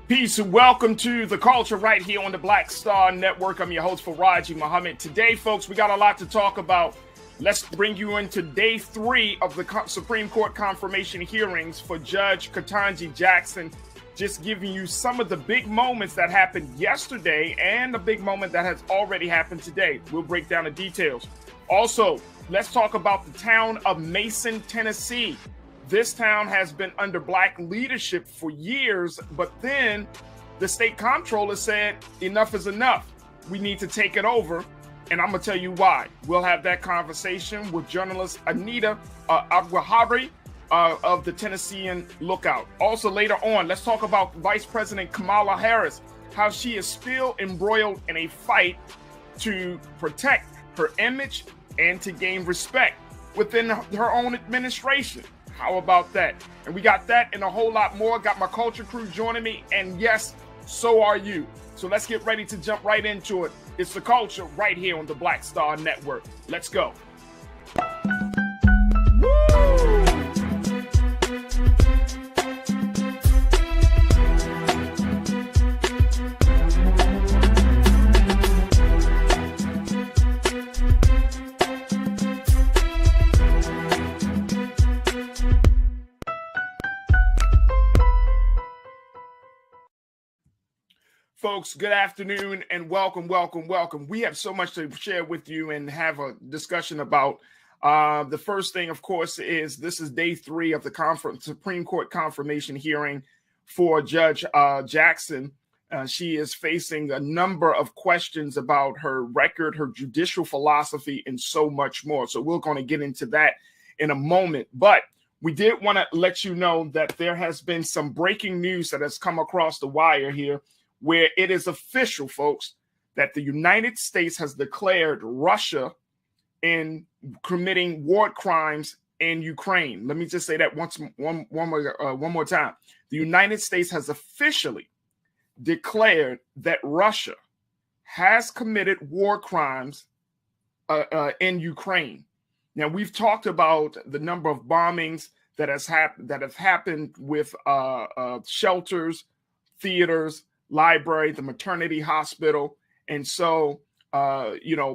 Peace and welcome to The Culture right here on the Black Star Network. I'm your host, Farajii Muhammad. Today, folks, we got a lot to talk about. Let's bring you into day 3 of the Supreme Court confirmation hearings for Judge Ketanji Jackson. Just giving you some of the big moments that happened yesterday and the big moment that has already happened today. We'll break down the details. Also, let's talk about the town of Mason, Tennessee. This town has been under black leadership for years, but then the state comptroller said enough is enough. We need to take it over, and I'm going to tell you why. We'll have that conversation with journalist Anita Abwahabri of the Tennessean Lookout. Also later on, let's talk about Vice President Kamala Harris, how she is still embroiled in a fight to protect her image and to gain respect within her own administration. How about that? And we got that and a whole lot more. Got my culture crew joining me. And yes, so are you. So let's get ready to jump right into it. It's The Culture right here on the Black Star Network. Let's go. Folks, good afternoon and welcome. We have so much to share with you and have a discussion about. The first thing, of course, is this is day 3 of the Supreme Court confirmation hearing for Judge Jackson. She is facing a number of questions about her record, her judicial philosophy, and so much more. So we're going to get into that in a moment. But we did want to let you know that there has been some breaking news that has come across the wire here, where it is official, folks, that the United States has declared Russia in committing war crimes in Ukraine. Let me just say that one more time. The United States has officially declared that Russia has committed war crimes in Ukraine. Now, we've talked about the number of bombings that have happened with shelters, theaters, library, the maternity hospital, and so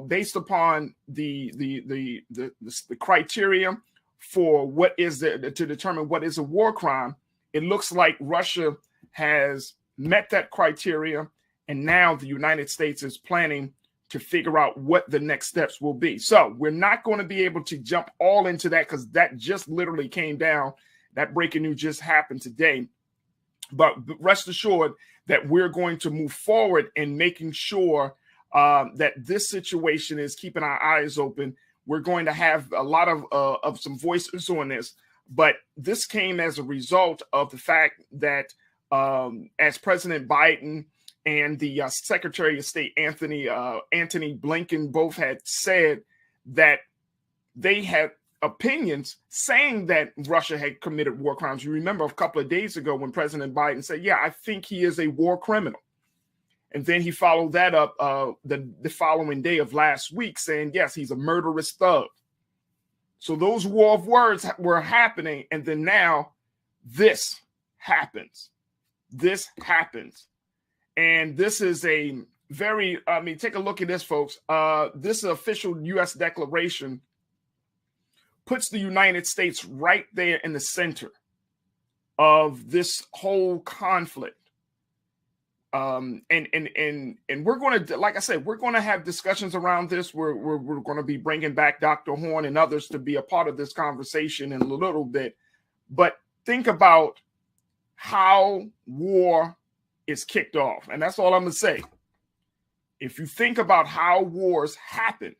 based upon the criteria for what is to determine what is a war crime, it looks like Russia has met that criteria, and now the United States is planning to figure out what the next steps will be. So we're not going to be able to jump all into that because that just literally came down. That breaking news just happened today. But rest assured that we're going to move forward in making sure that this situation is keeping our eyes open. We're going to have a lot of some voices on this, but this came as a result of the fact that as President Biden and the Secretary of State Anthony Blinken both had said that they had opinions saying that Russia had committed war crimes. You remember a couple of days ago when President Biden said, yeah, I think he is a war criminal. And then he followed that up the following day of last week saying, yes, he's a murderous thug. So those war of words were happening. And then now this happens. And this is a very, take a look at this, folks. This official U.S. declaration puts the United States right there in the center of this whole conflict. And we're going to, like I said, we're going to have discussions around this. We're going to be bringing back Dr. Horn and others to be a part of this conversation in a little bit. But think about how war is kicked off. And that's all I'm going to say. If you think about how wars happen,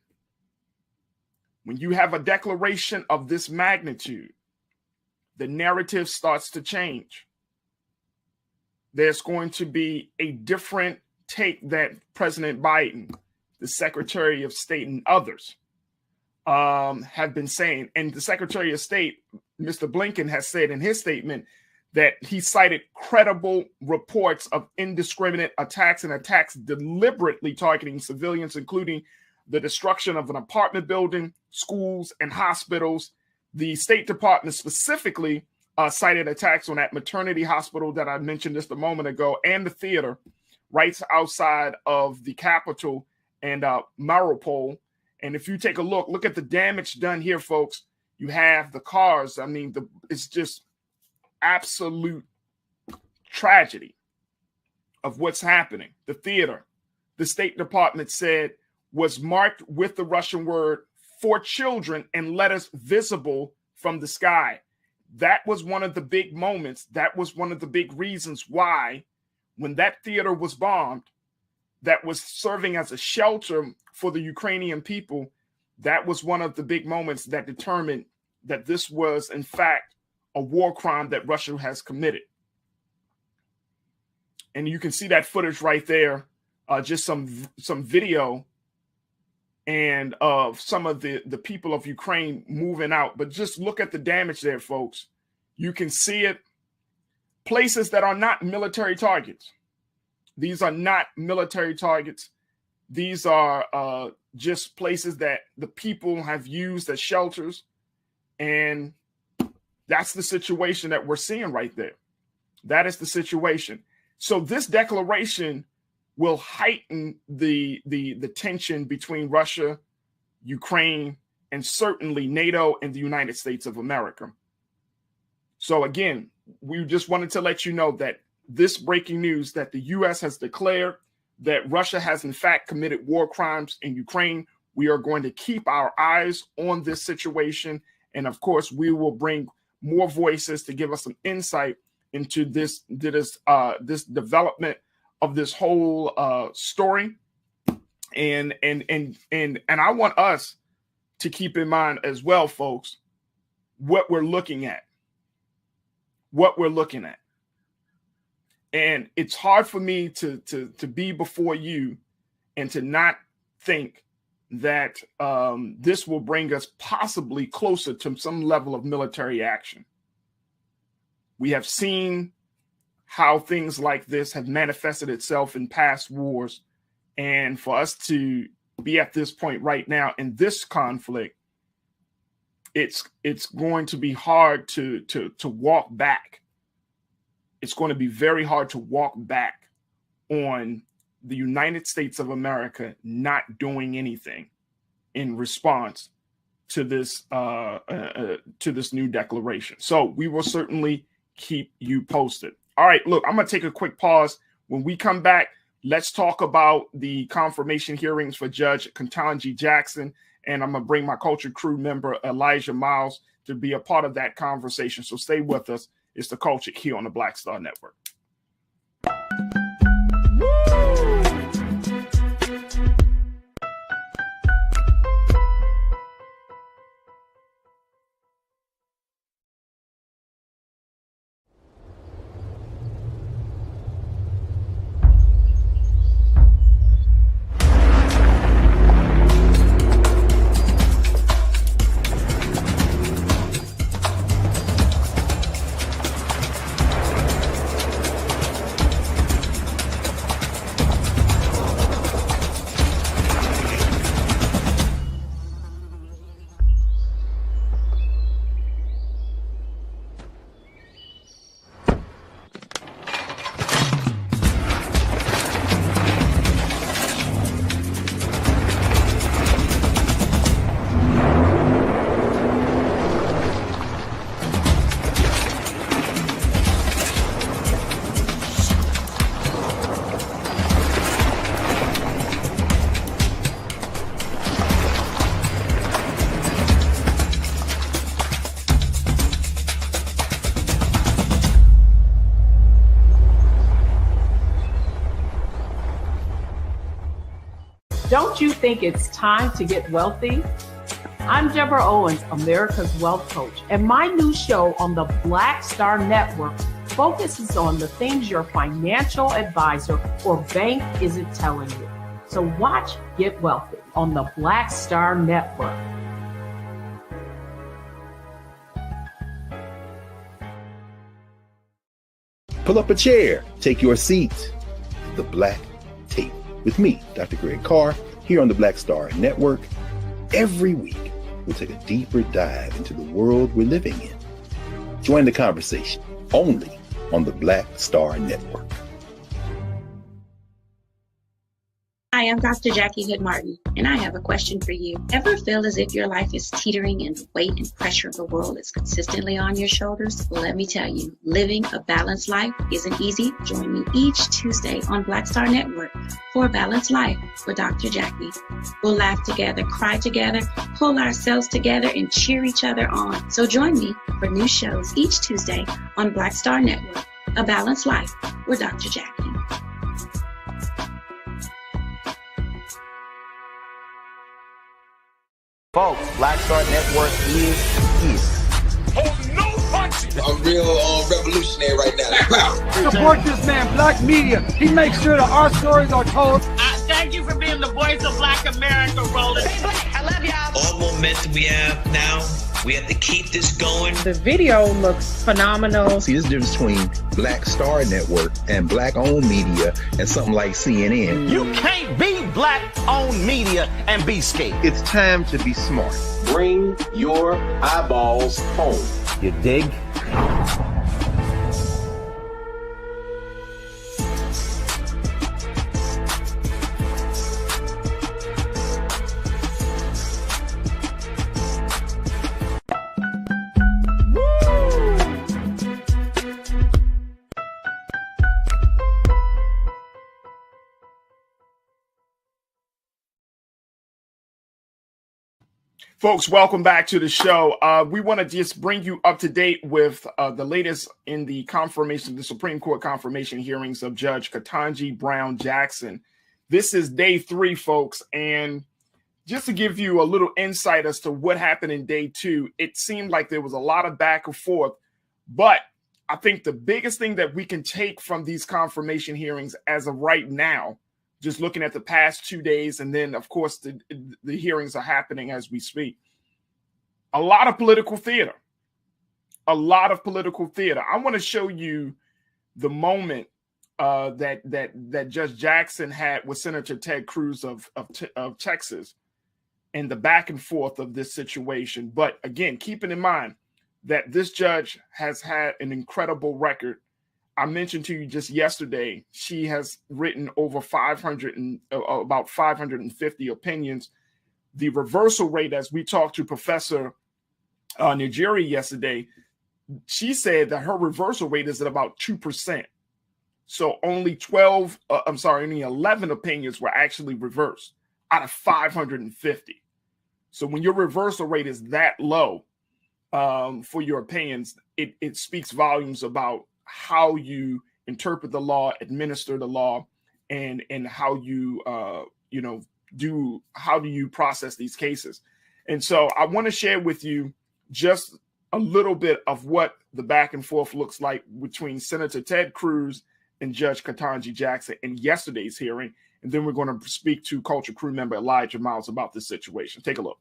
when you have a declaration of this magnitude, the narrative starts to change. There's going to be a different take that President Biden, the Secretary of State, and others have been saying. And the Secretary of State, Mr. Blinken, has said in his statement that he cited credible reports of indiscriminate attacks and attacks deliberately targeting civilians, including the destruction of an apartment building, schools, and hospitals. The State Department specifically cited attacks on that maternity hospital that I mentioned just a moment ago and the theater right outside of the Capitol and Mariupol. And if you take a look at the damage done here, folks. You have the cars. I mean, it's just absolute tragedy of what's happening. The theater, the State Department said, was marked with the Russian word "for children" and letters visible from the sky. That was one of the big moments. That was one of the big reasons why, when that theater was bombed, that was serving as a shelter for the Ukrainian people, that was one of the big moments that determined that this was, in fact, a war crime that Russia has committed. And you can see that footage right there, just some video and of some of the people of Ukraine moving out. But just look at the damage there, folks. You can see it. Places that are not military targets. These are not military targets. These are just places that the people have used as shelters. And that's the situation that we're seeing right there. That is the situation. So this declaration will heighten the tension between Russia, Ukraine, and certainly NATO and the United States of America. So again, we just wanted to let you know that this breaking news that the U.S. has declared that Russia has in fact committed war crimes in Ukraine. We are going to keep our eyes on this situation. And of course, we will bring more voices to give us some insight into this development of this whole story. And I want us to keep in mind as well, folks, what we're looking at. And it's hard for me to be before you and to not think that this will bring us possibly closer to some level of military action. We have seen how things like this have manifested itself in past wars. And for us to be at this point right now in this conflict, it's going to be hard to walk back. It's going to be very hard to walk back on the United States of America not doing anything in response to this new declaration. So we will certainly keep you posted. All right, look, I'm going to take a quick pause. When we come back, let's talk about the confirmation hearings for Judge Ketanji Jackson, and I'm going to bring my Culture Crew member Elijah Miles to be a part of that conversation. So stay with us. It's The Culture here on the Black Star Network. Don't you think it's time to get wealthy? I'm Deborah Owens, America's Wealth Coach, and my new show on the Black Star Network focuses on the things your financial advisor or bank isn't telling you. So watch Get Wealthy on the Black Star Network. Pull up a chair, take your seat. The Black Tape with me, Dr. Greg Carr, here on the Black Star Network. Every week, we'll take a deeper dive into the world we're living in. Join the conversation only on the Black Star Network. Hi, I'm Dr. Jackie Hood Martin, and I have a question for you. Ever feel as if your life is teetering and the weight and pressure of the world is consistently on your shoulders? Well, let me tell you, living a balanced life isn't easy. Join me each Tuesday on Black Star Network for A Balanced Life with Dr. Jackie. We'll laugh together, cry together, pull ourselves together, and cheer each other on. So join me for new shows each Tuesday on Black Star Network, A Balanced Life with Dr. Jackie. Folks, Black Star Network is here. Oh, no punches! I'm real revolutionary right now. Support this man, Black Media. He makes sure that our stories are told. Thank you for being the voice of Black America, Roland. Hey, Black, I love y'all. All momentum we have now, we have to keep this going. The video looks phenomenal. See, this difference between Black Star Network and Black-owned media and something like CNN. You can't be Black-owned media and be scared. It's time to be smart. Bring your eyeballs home. You dig? Folks, welcome back to the show. We want to just bring you up to date with the latest in the Supreme Court confirmation hearings of Judge Ketanji Brown Jackson. This is day 3, folks. And just to give you a little insight as to what happened in day 2, it seemed like there was a lot of back and forth. But I think the biggest thing that we can take from these confirmation hearings as of right now, just looking at the past 2 days, and then, of course, the hearings are happening as we speak. A lot of political theater. A lot of political theater. I want to show you the moment that Judge Jackson had with Senator Ted Cruz of Texas and the back and forth of this situation. But again, keeping in mind that this judge has had an incredible record. I mentioned to you just yesterday, she has written over about 550 opinions. The reversal rate, as we talked to Professor Nigeri yesterday, she said that her reversal rate is at about 2%. So only 11 opinions were actually reversed out of 550. So when your reversal rate is that low for your opinions, it speaks volumes about how you interpret the law, administer the law, and how you how do you process these cases. And so I want to share with you just a little bit of what the back and forth looks like between Senator Ted Cruz and Judge Ketanji Jackson in yesterday's hearing. And then we're going to speak to Culture Crew member Elijah Miles about this situation. Take a look.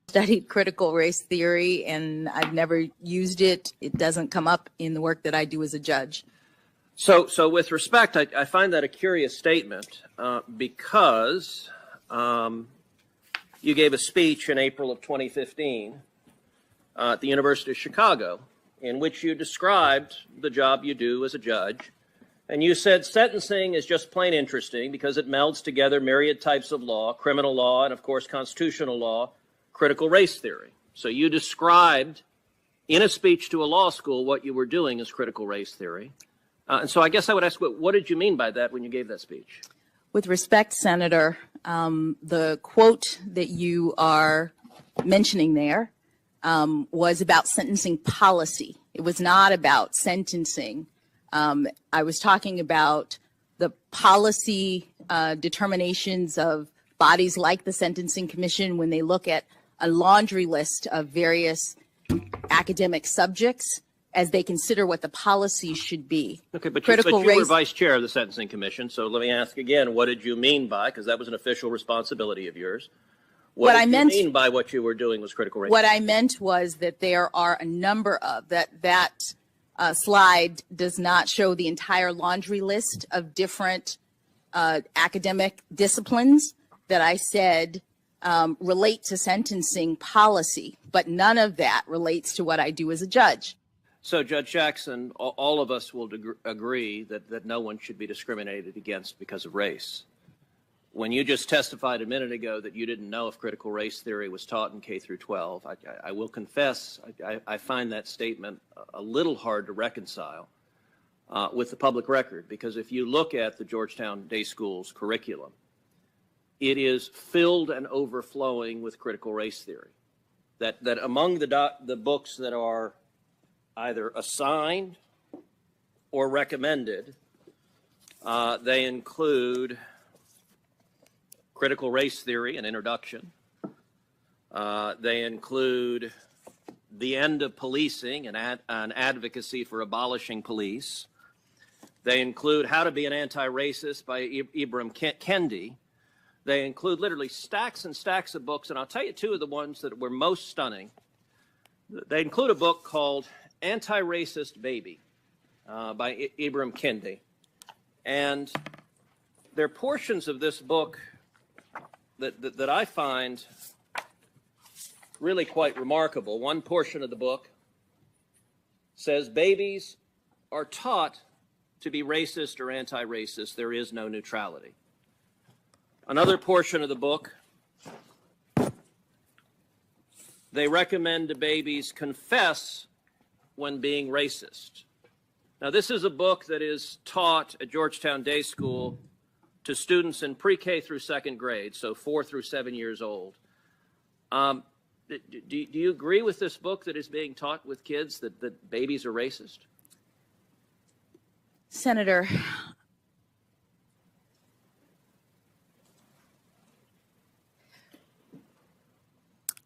Studied critical race theory, and I've never used it. It doesn't come up in the work that I do as a judge. So with respect, I find that a curious statement because you gave a speech in April of 2015 at the University of Chicago in which you described the job you do as a judge. And you said sentencing is just plain interesting because it melds together myriad types of law, criminal law, and of course, constitutional law, critical race theory. So you described in a speech to a law school what you were doing as critical race theory. And so I guess I would ask, what did you mean by that when you gave that speech? With respect, Senator, the quote that you are mentioning there was about sentencing policy. It was not about sentencing. I was talking about the policy determinations of bodies like the Sentencing Commission when they look at a laundry list of various academic subjects as they consider what the policy should be. Okay, but you were vice chair of the Sentencing Commission, so let me ask again, what did you mean by, because that was an official responsibility of yours, what did you mean by what you were doing was critical race? What I meant was that there are a number of, that slide does not show the entire laundry list of different academic disciplines that I said relate to sentencing policy, but none of that relates to what I do as a judge. So, Judge Jackson, all of us will agree that no one should be discriminated against because of race. When you just testified a minute ago that you didn't know if critical race theory was taught in K through 12, I will confess I find that statement a little hard to reconcile with the public record, because if you look at the Georgetown Day School's curriculum, it is filled and overflowing with critical race theory. That among the books that are either assigned or recommended, they include Critical Race Theory, an introduction. They include The End of Policing, an advocacy for abolishing police. They include How to Be an Anti-Racist by Ibram Kendi. They include literally stacks and stacks of books, and I'll tell you two of the ones that were most stunning. They include a book called Anti-Racist Baby by Ibram Kendi. And there are portions of this book that I find really quite remarkable. One portion of the book says babies are taught to be racist or anti-racist. There is no neutrality. Another portion of the book, they recommend to babies confess when being racist. Now, this is a book that is taught at Georgetown Day School to students in pre-K through second grade, so 4 through 7 years old. Do you agree with this book that is being taught with kids that babies are racist? Senator,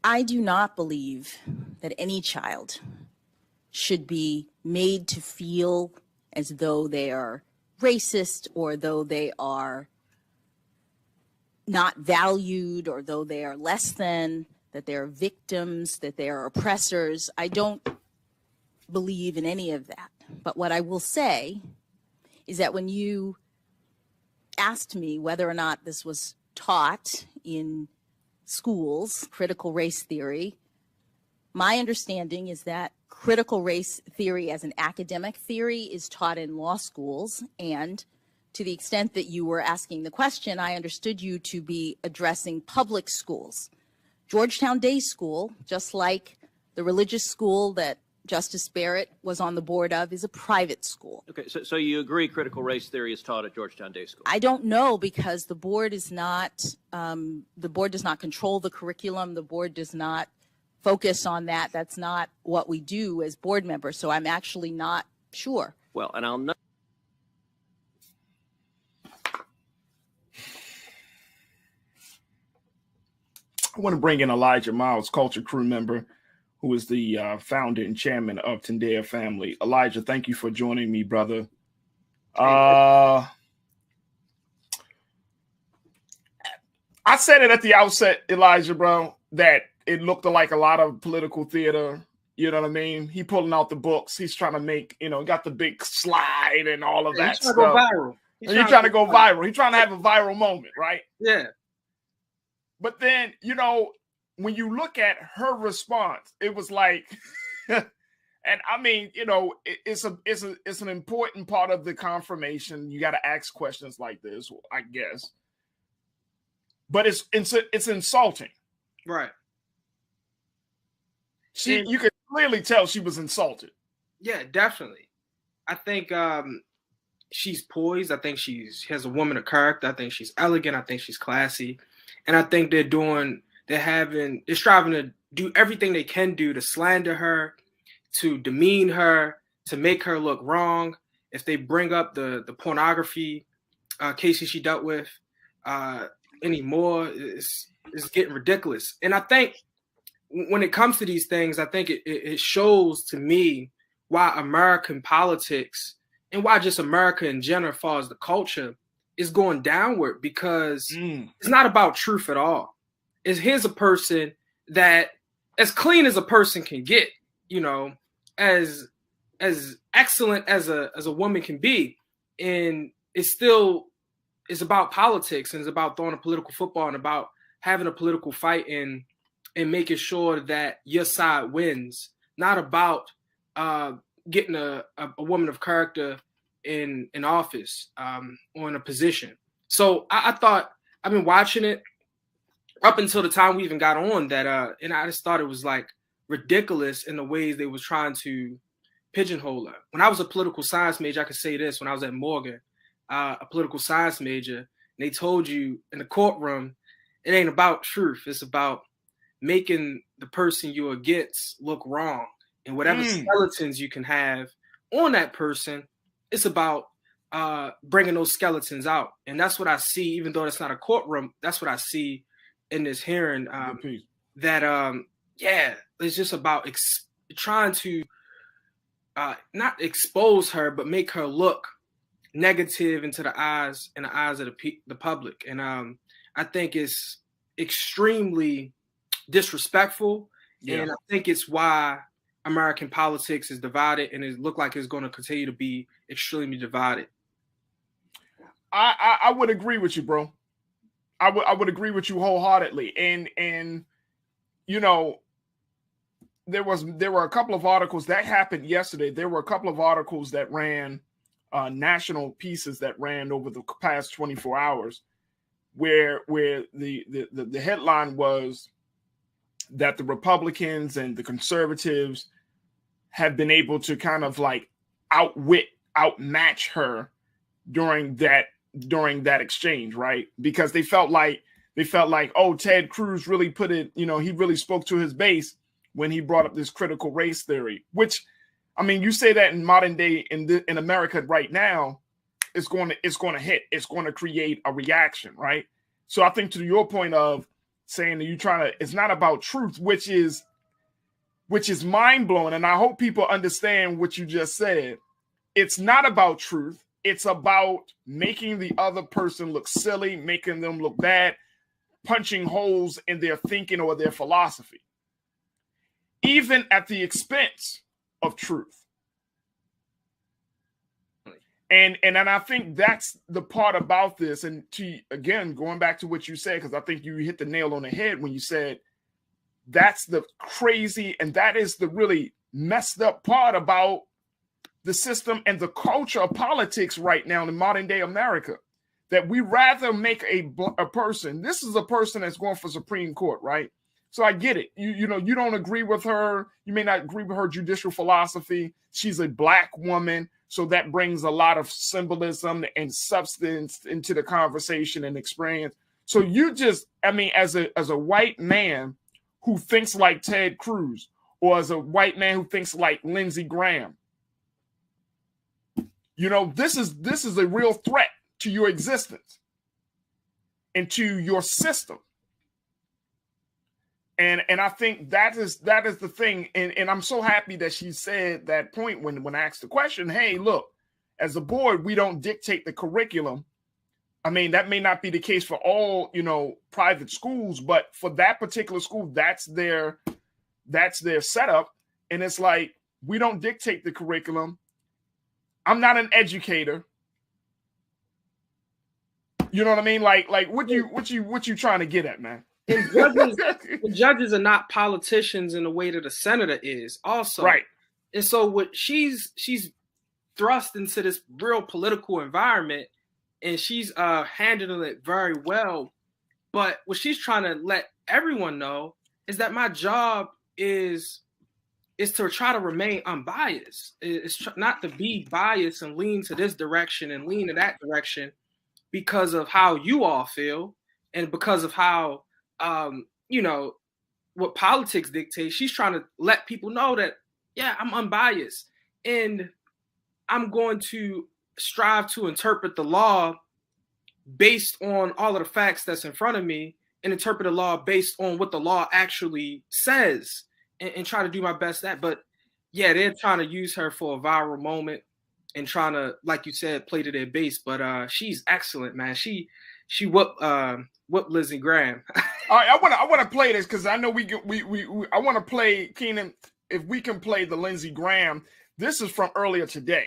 I do not believe that any child should be made to feel as though they are racist, or though they are not valued, or though they are less than, that they are victims, that they are oppressors. I don't believe in any of that. But what I will say is that when you asked me whether or not this was taught in schools, critical race theory, my understanding is that critical race theory as an academic theory is taught in law schools. And to the extent that you were asking the question, I understood you to be addressing public schools. Georgetown Day School, just like the religious school that Justice Barrett was on the board of, is a private school. Okay, so you agree critical race theory is taught at Georgetown Day School? I don't know, because the board is not, the board does not control the curriculum. The board does not focus on that. That's not what we do as board members. So I'm actually not sure. Well, and I'll know. I want to bring in Elijah Miles, culture crew member, who is the founder and chairman of Tendea Family. Elijah, thank you for joining me, brother. I said it at the outset, Elijah, bro, that it looked like a lot of political theater. You know what I mean? He pulling out the books. He's trying to make, got the big slide and all of that stuff. He's trying to go viral. He's trying to go viral. He's trying to have a viral moment, right? Yeah. But then, when you look at her response, it was like, and I mean, it's an important part of the confirmation. You got to ask questions like this, I guess. But it's insulting, right? You could clearly tell she was insulted. Yeah, definitely. I think she's poised. I think she has a woman of character. I think she's elegant. I think she's classy. And I think they're striving to do everything they can do to slander her, to demean her, to make her look wrong. If they bring up the pornography cases she dealt with anymore, it's getting ridiculous. And I think when it comes to these things, I think it shows to me why American politics and why just America in general, as far as the culture, is going downward, because it's not about truth at all. Here's a person that, as clean as a person can get, as excellent as a woman can be, and it's about politics, and it's about throwing a political football, and about having a political fight and making sure that your side wins, not about getting a woman of character in office or in a position. So I thought, I've been watching it up until the time we even got on that, and I just thought it was like ridiculous in the ways they was trying to pigeonhole her. When I was a political science major, I could say this, when I was at Morgan, a political science major, and they told you in the courtroom, it ain't about truth. It's about making the person you're against look wrong. And whatever skeletons you can have on that person, it's about bringing those skeletons out. And that's what I see, even though it's not a courtroom, that's what I see in this hearing. It's just about trying to not expose her, but make her look negative into the eyes of the public. And I think it's extremely disrespectful. Yeah. And I think it's why American politics is divided, and it look like it's going to continue to be extremely divided. I would agree with you, bro. I would agree with you wholeheartedly. And you know, there were a couple of articles that happened yesterday. There were a couple of articles that ran, national pieces that ran over the past 24 hours, where the headline was that the Republicans and the conservatives have been able to kind of like outmatch her during that exchange, right? Because they felt like, oh, Ted Cruz really put it, you know, he really spoke to his base when he brought up this critical race theory, which, I mean, you say that in modern day in America right now, it's going to hit, it's going to create a reaction, right? So I think to your point of saying that it's not about truth, which is mind blowing. And I hope people understand what you just said. It's not about truth. It's about making the other person look silly, making them look bad, punching holes in their thinking or their philosophy, even at the expense of truth. And I think that's the part about this. And again, going back to what you said, because I think you hit the nail on the head when you said that's the crazy, and that is the really messed up part about the system and the culture of politics right now in modern day America, that we rather make a person, this is a person that's going for Supreme Court, right? So I get it. You know, you don't agree with her. You may not agree with her judicial philosophy. She's a Black woman. So that brings a lot of symbolism and substance into the conversation and experience. So you just, I mean, as a white man who thinks like Ted Cruz, or as a white man who thinks like Lindsey Graham, you know, this is a real threat to your existence and to your system. And I think that is the thing. And I'm so happy that she said that point when I asked the question, hey, look, as a board, we don't dictate the curriculum. I mean, that may not be the case for all, you know, private schools, but for that particular school, that's their setup. And it's like, we don't dictate the curriculum. I'm not an educator. You know what I mean? Like what you trying to get at, man? And judges are not politicians in the way that a senator is also. Right. And so what she's thrust into this real political environment, and she's handling it very well. But what she's trying to let everyone know is that my job is to try to remain unbiased. It's not to be biased and lean to this direction and lean to that direction because of how you all feel and because of how you know, what politics dictates. She's trying to let people know that, yeah, I'm unbiased and I'm going to strive to interpret the law based on all of the facts that's in front of me and interpret the law based on what the law actually says and try to do my best at. But yeah, they're trying to use her for a viral moment and trying to, like you said, play to their base. But she's excellent, man. She whooped Lindsey Graham. All right, I want to play this because I know I want to play, Keenan, if we can play the Lindsey Graham. This is from earlier today.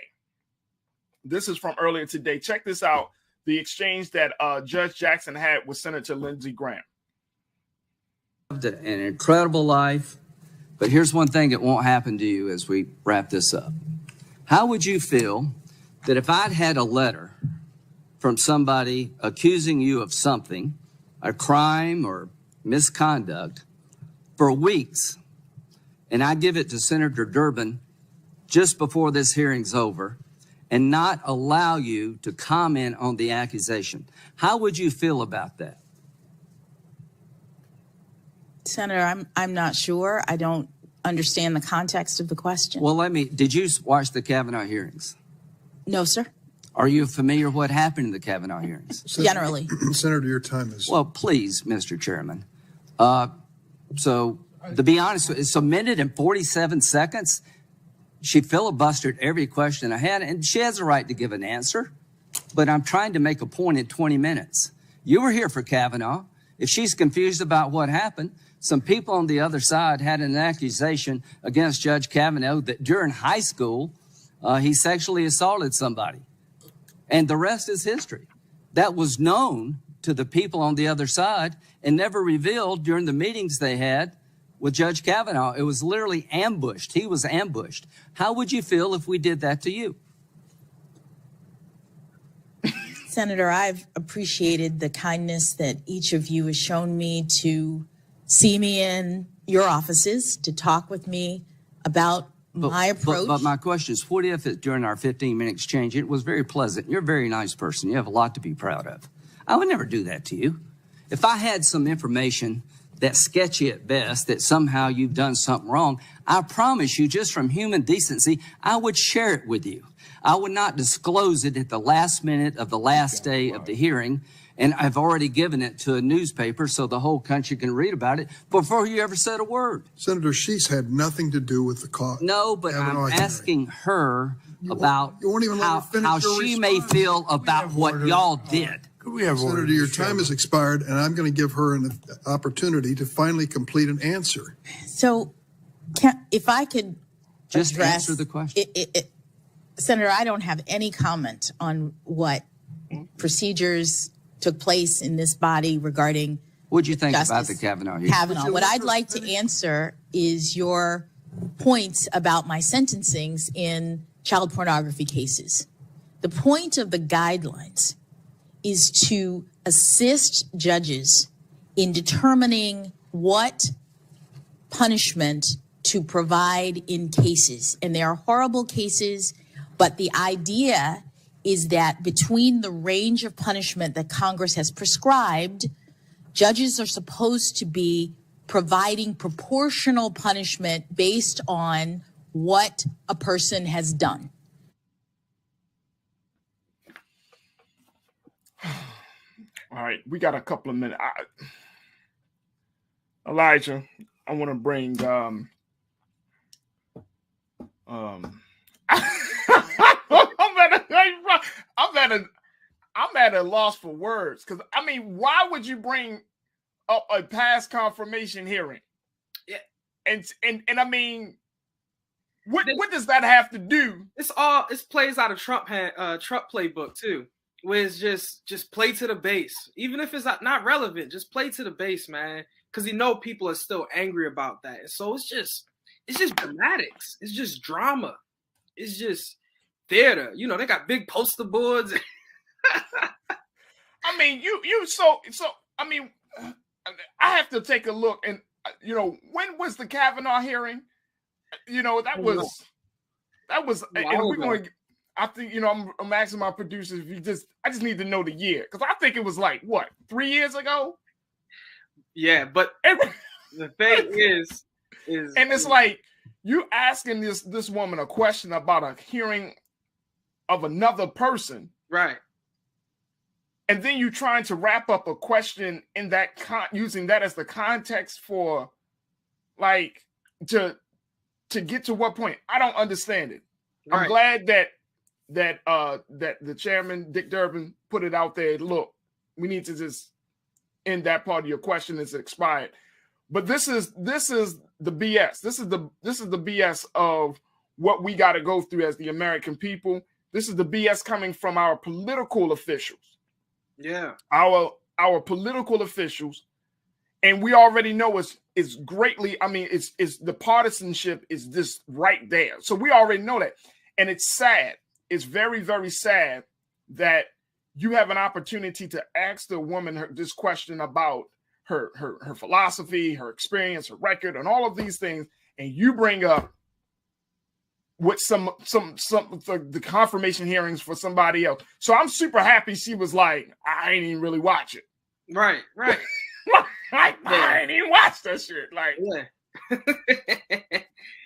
Check this out. The exchange that Judge Jackson had with Senator Lindsey Graham. an incredible life. But here's one thing that won't happen to you as we wrap this up. How would you feel that if I'd had a letter from somebody accusing you of something, a crime or misconduct, for weeks, and I give it to Senator Durbin just before this hearing's over, and not allow you to comment on the accusation? How would you feel about that? Senator, I'm not sure. I don't understand the context of the question. Well, did you watch the Kavanaugh hearings? No, sir. Are you familiar with what happened in the Kavanaugh hearings? Generally. Senator, your time is... Well, please, Mr. Chairman. So, to be honest, it's a minute and 47 seconds. She filibustered every question I had, and she has a right to give an answer. But I'm trying to make a point in 20 minutes. You were here for Kavanaugh. If she's confused about what happened, some people on the other side had an accusation against Judge Kavanaugh that during high school, he sexually assaulted somebody. And the rest is history. That was known to the people on the other side and never revealed during the meetings they had with Judge Kavanaugh. It was literally ambushed. He was ambushed. How would you feel if we did that to you? Senator, I've appreciated the kindness that each of you has shown me to see me in your offices, to talk with me about my approach. But my question is, what if during our 15-minute exchange, it was very pleasant? You're a very nice person. You have a lot to be proud of. I would never do that to you. If I had some information that's sketchy at best, that somehow you've done something wrong, I promise you, just from human decency, I would share it with you. I would not disclose it at the last minute of the last day of the hearing, and I've already given it to a newspaper so the whole country can read about it before you ever said a word. Senator, she's had nothing to do with the cause. No, but I'm asking her about how she may feel about what y'all did. Senator, your time has expired, and I'm going to give her an opportunity to finally complete an answer. So, if I could just answer the question. Senator, I don't have any comment on what procedures took place in this body regarding What'd you think about the Kavanaugh hearing? What I'd like to answer is your points about my sentencings in child pornography cases. The point of the guidelines is to assist judges in determining what punishment to provide in cases. And there are horrible cases, but the idea is that between the range of punishment that Congress has prescribed, judges are supposed to be providing proportional punishment based on what a person has done. All right, we got a couple of minutes. Elijah, I want to bring I'm at a loss for words, because I mean, why would you bring up a past confirmation hearing? Yeah, and I mean, what does that have to do? It plays out of Trump playbook too, where it's just play to the base, even if it's not relevant, just play to the base, man, because people are still angry about that, and so it's just dramatics, it's just drama, it's just theater. They got big poster boards. I mean, so I mean, I have to take a look, and when was the Kavanaugh hearing? That was, and we're going. I think I'm asking my producers if I just need to know the year, because I think it was like 3 years ago. Yeah, but the thing is, and it's like you asking this woman a question about a hearing of another person, right? And then you trying to wrap up a question in that using that as the context for, like, to get to what point? I don't understand it. Right. I'm glad that the chairman Dick Durbin put it out there. Look, we need to just end that part of your question. It's expired. But this is the BS. This is the BS of what we got to go through as the American people. This is the BS coming from our political officials. Yeah. Our political officials. And we already know it's greatly, I mean, it's the partisanship is just right there. So we already know that. And it's sad. It's very, very sad that you have an opportunity to ask the woman this question about her philosophy, her experience, her record, and all of these things, and you bring up with some the confirmation hearings for somebody else. So I'm super happy she was like, I ain't even really watch it. Right. I ain't even watch that shit. Like,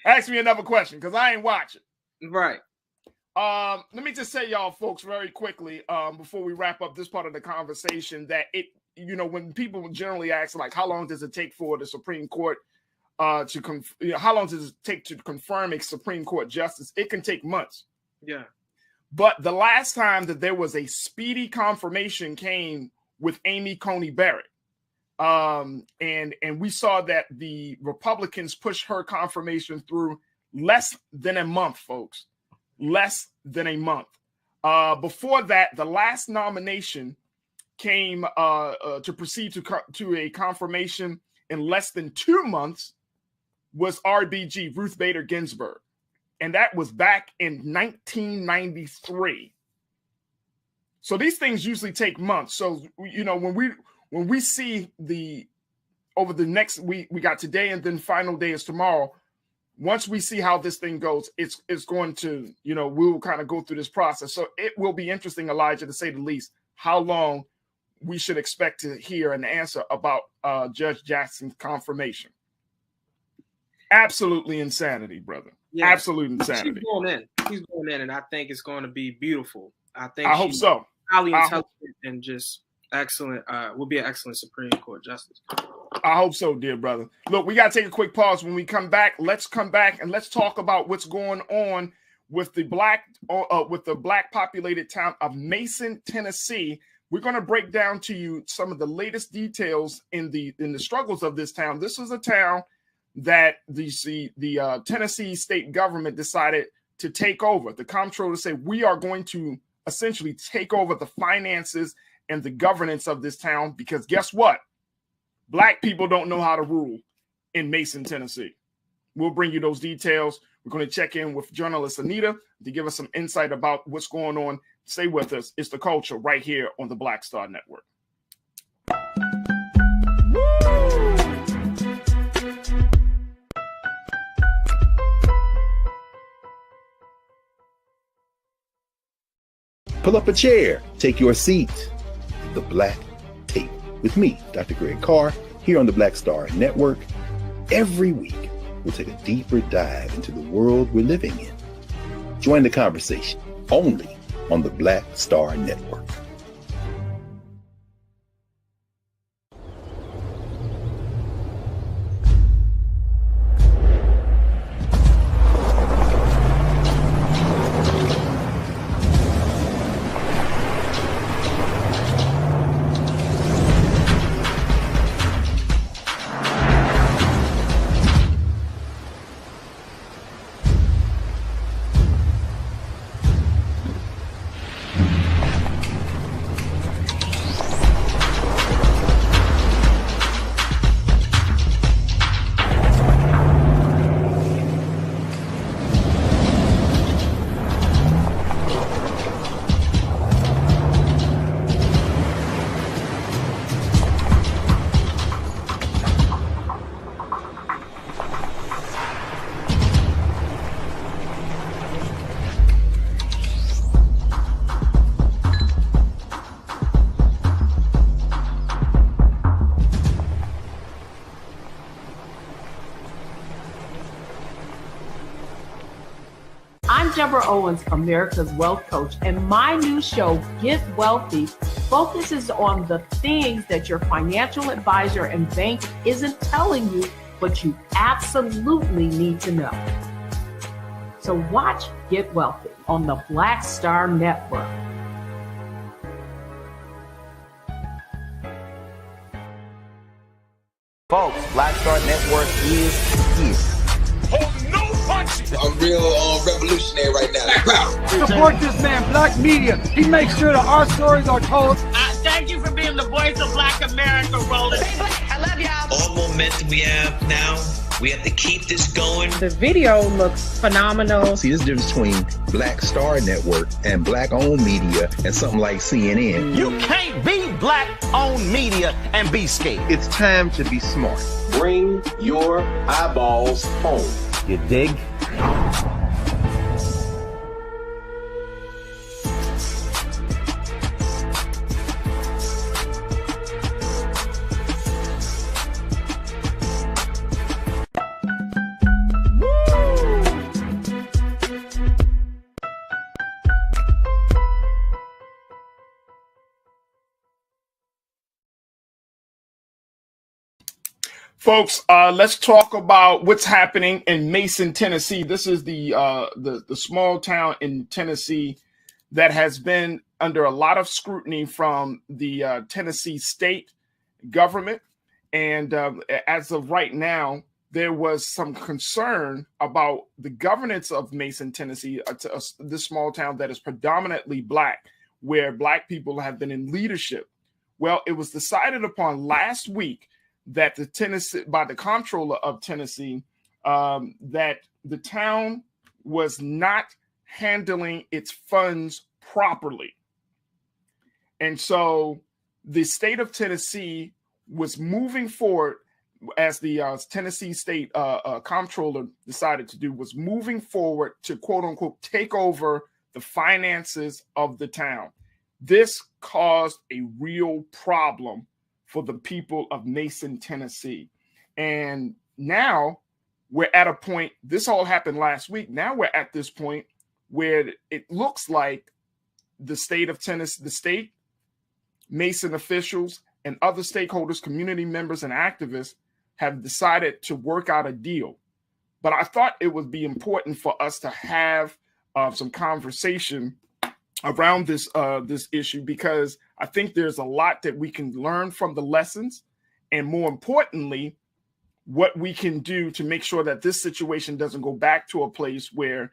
ask me another question because I ain't watching. Right. Let me just say, y'all, folks, very quickly, before we wrap up this part of the conversation, that when people generally ask, like, how long does it take for the Supreme Court how long does it take to confirm a Supreme Court justice? It can take months. Yeah. But the last time that there was a speedy confirmation came with Amy Coney Barrett. And we saw that the Republicans pushed her confirmation through less than a month, folks. Less than a month. Before that, the last nomination came to proceed to a confirmation in less than 2 months was RBG, Ruth Bader Ginsburg. And that was back in 1993. So these things usually take months. So, when we see over the next week, we got today and then final day is tomorrow. Once we see how this thing goes, it's going to, we'll kind of go through this process. So it will be interesting, Elijah, to say the least, how long we should expect to hear an answer about Judge Jackson's confirmation. Absolutely insanity, brother. Yeah. Absolute insanity. He's going in, and I think it's going to be beautiful. I hope so. Highly intelligent and just excellent. Will be an excellent Supreme Court justice. I hope so, dear brother. Look, we got to take a quick pause. When we come back, let's come back and let's talk about what's going on with the black populated town of Mason, Tennessee. We're going to break down to you some of the latest details in the struggles of this town. This is a town that the Tennessee state government decided to take over. The comptroller said, we are going to essentially take over the finances and the governance of this town because guess what? Black people don't know how to rule in Mason, Tennessee. We'll bring you those details. We're going to check in with journalist Anita to give us some insight about what's going on. Stay with us. It's The Culture right here on the Black Star Network. Pull up a chair. Take your seat. The Black Tape with me, Dr. Greg Carr, here on the Black Star Network. Every week, we'll take a deeper dive into the world we're living in. Join the conversation only on the Black Star Network. I'm Deborah Owens, America's Wealth Coach, and my new show, Get Wealthy, focuses on the things that your financial advisor and bank isn't telling you, but you absolutely need to know. So watch Get Wealthy on the Black Star Network. Folks, Black Star Network is here. I'm real revolutionary right now. Black power. Support this man, Black Media. He makes sure that our stories are told. Thank you for being the voice of Black America, Roland. I love y'all. momentum we have now, we have to keep this going. The video looks phenomenal. See, there's a difference between Black Star Network and Black-owned media and something like CNN. You can't be Black-owned media and be scared. It's time to be smart. Bring your eyeballs home. You dig? Folks, let's talk about what's happening in Mason, Tennessee. This is the small town in Tennessee that has been under a lot of scrutiny from the Tennessee state government. And as of right now, there was some concern about the governance of Mason, Tennessee, this small town that is predominantly Black, where Black people have been in leadership. Well, it was decided upon last week that by the comptroller of Tennessee, that the town was not handling its funds properly. And so the state of Tennessee was moving forward, as the Tennessee state comptroller decided to do, was moving forward to, quote unquote, take over the finances of the town. This caused a real problem for the people of Mason, Tennessee. And now we're at a point, this all happened last week. Now we're at this point where it looks like the state of Tennessee, the state, Mason officials, and other stakeholders, community members, and activists have decided to work out a deal. But I thought it would be important for us to have some conversation around this issue, because I think there's a lot that we can learn from the lessons, and more importantly, what we can do to make sure that this situation doesn't go back to a place where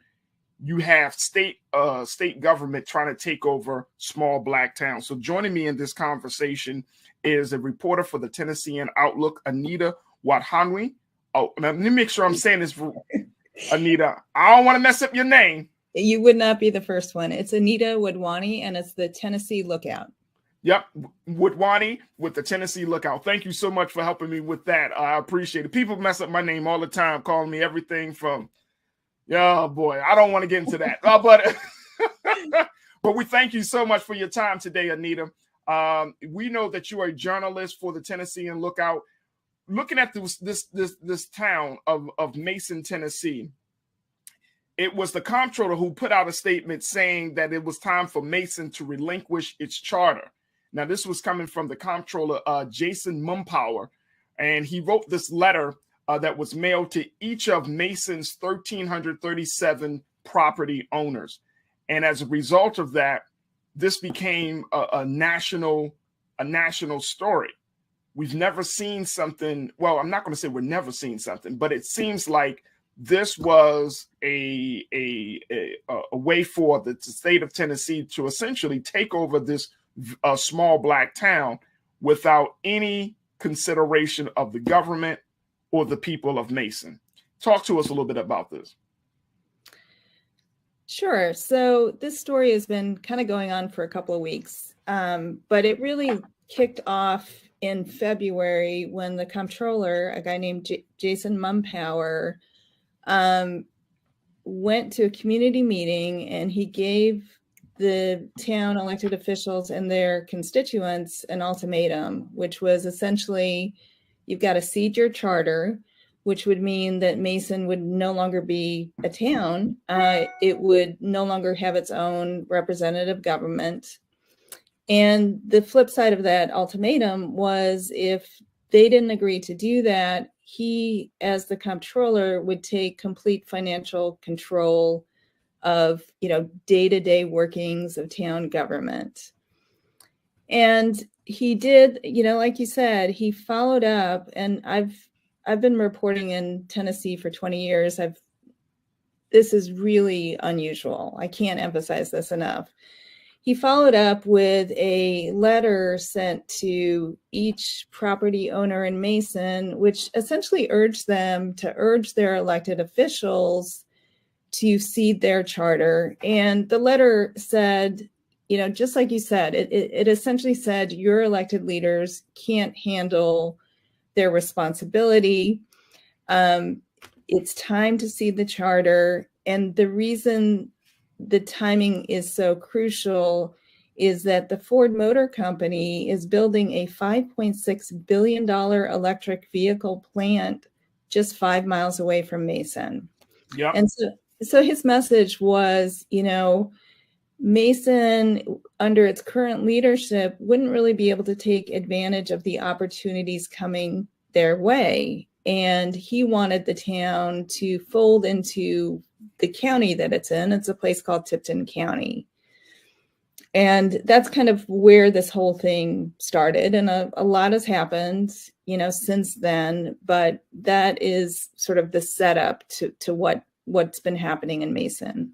you have state government trying to take over small Black towns. So joining me in this conversation is a reporter for the Tennessean Outlook, Anita Wadhanwi. Oh, let me make sure I'm saying this, Anita. I don't want to mess up your name. You would not be the first one. It's Anita Wadhwani, and it's the Tennessee Lookout. Yep, Wadhwani with the Tennessee Lookout. Thank you so much for helping me with that. I appreciate it. People mess up my name all the time, calling me everything from, oh boy, I don't want to get into that. But we thank you so much for your time today, Anita. We know that you are a journalist for the Tennessean Lookout. Looking at this town of Mason, Tennessee, it was the comptroller who put out a statement saying that it was time for Mason to relinquish its charter. Now, this was coming from the comptroller, Jason Mumpower, and he wrote this letter that was mailed to each of Mason's 1,337 property owners. And as a result of that, this became a national story. We've never seen something. Well, I'm not going to say we've never seen something, but it seems like this was a way for the state of Tennessee to essentially take over this small Black town without any consideration of the government or the people of Mason. Talk to us a little bit about this. Sure. So this story has been kind of going on for a couple of weeks, but it really kicked off in February when the comptroller, a guy named Jason Mumpower, went to a community meeting, and he gave the town elected officials and their constituents an ultimatum, which was essentially, you've got to cede your charter, which would mean that Mason would no longer be a town. It would no longer have its own representative government. And the flip side of that ultimatum was, if they didn't agree to do that, he, as the comptroller, would take complete financial control of, day-to-day workings of town government. And he did, like you said, he followed up, and I've been reporting in Tennessee for 20 years. This is really unusual. I can't emphasize this enough. he followed up with a letter sent to each property owner in Mason, which essentially urged them to urge their elected officials to cede their charter. And the letter said, you know, just like you said, it essentially said your elected leaders can't handle their responsibility. It's time to cede the charter. And the reason the timing is so crucial is that the Ford Motor Company is building a $5.6 billion electric vehicle plant just 5 miles away from Mason. Yep. And so his message was, you know, Mason, under its current leadership, wouldn't really be able to take advantage of the opportunities coming their way. And he wanted the town to fold into the county that it's in. It's a place called Tipton County. And that's kind of where this whole thing started. And a lot has happened, you know, since then. But that is sort of the setup to what's been happening in Mason.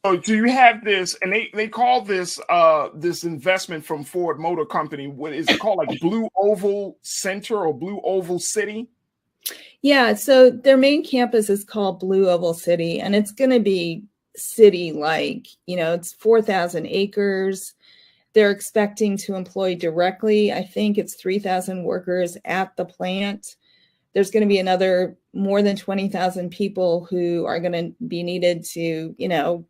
Oh, do you have this? And they call this this investment from Ford Motor Company. What is it called? Like Blue Oval Center or Blue Oval City? Yeah, so their main campus is called Blue Oval City, and it's going to be city-like. You know, it's 4,000 acres. They're expecting to employ directly, I think it's 3,000 workers at the plant. There's going to be another more than 20,000 people who are going to be needed to, you know,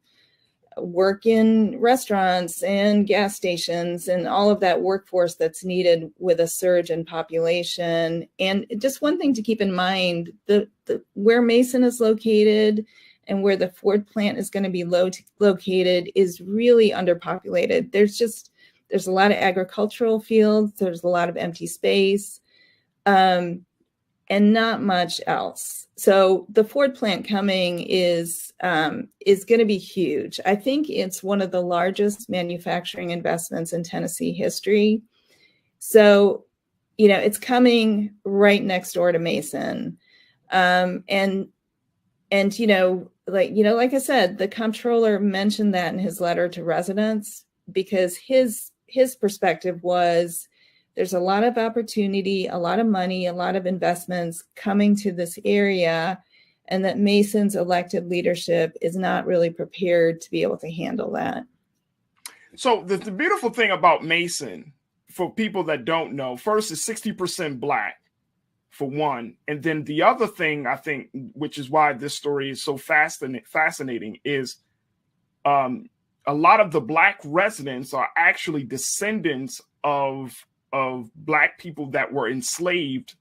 work in restaurants and gas stations and all of that workforce that's needed with a surge in population. And just one thing to keep in mind, the where Mason is located and where the Ford plant is going to be located is really underpopulated. There's a lot of agricultural fields. There's a lot of empty space and not much else. So the Ford plant coming is going to be huge. I think it's one of the largest manufacturing investments in Tennessee history. So, you know, it's coming right next door to Mason. And like I said, the comptroller mentioned that in his letter to residents because his perspective was there's a lot of opportunity, a lot of money, a lot of investments coming to this area, and that Mason's elected leadership is not really prepared to be able to handle that. So the beautiful thing about Mason, for people that don't know, first is 60% Black, for one. And then the other thing, I think, which is why this story is so fascinating, is a lot of the Black residents are actually descendants of Black people that were enslaved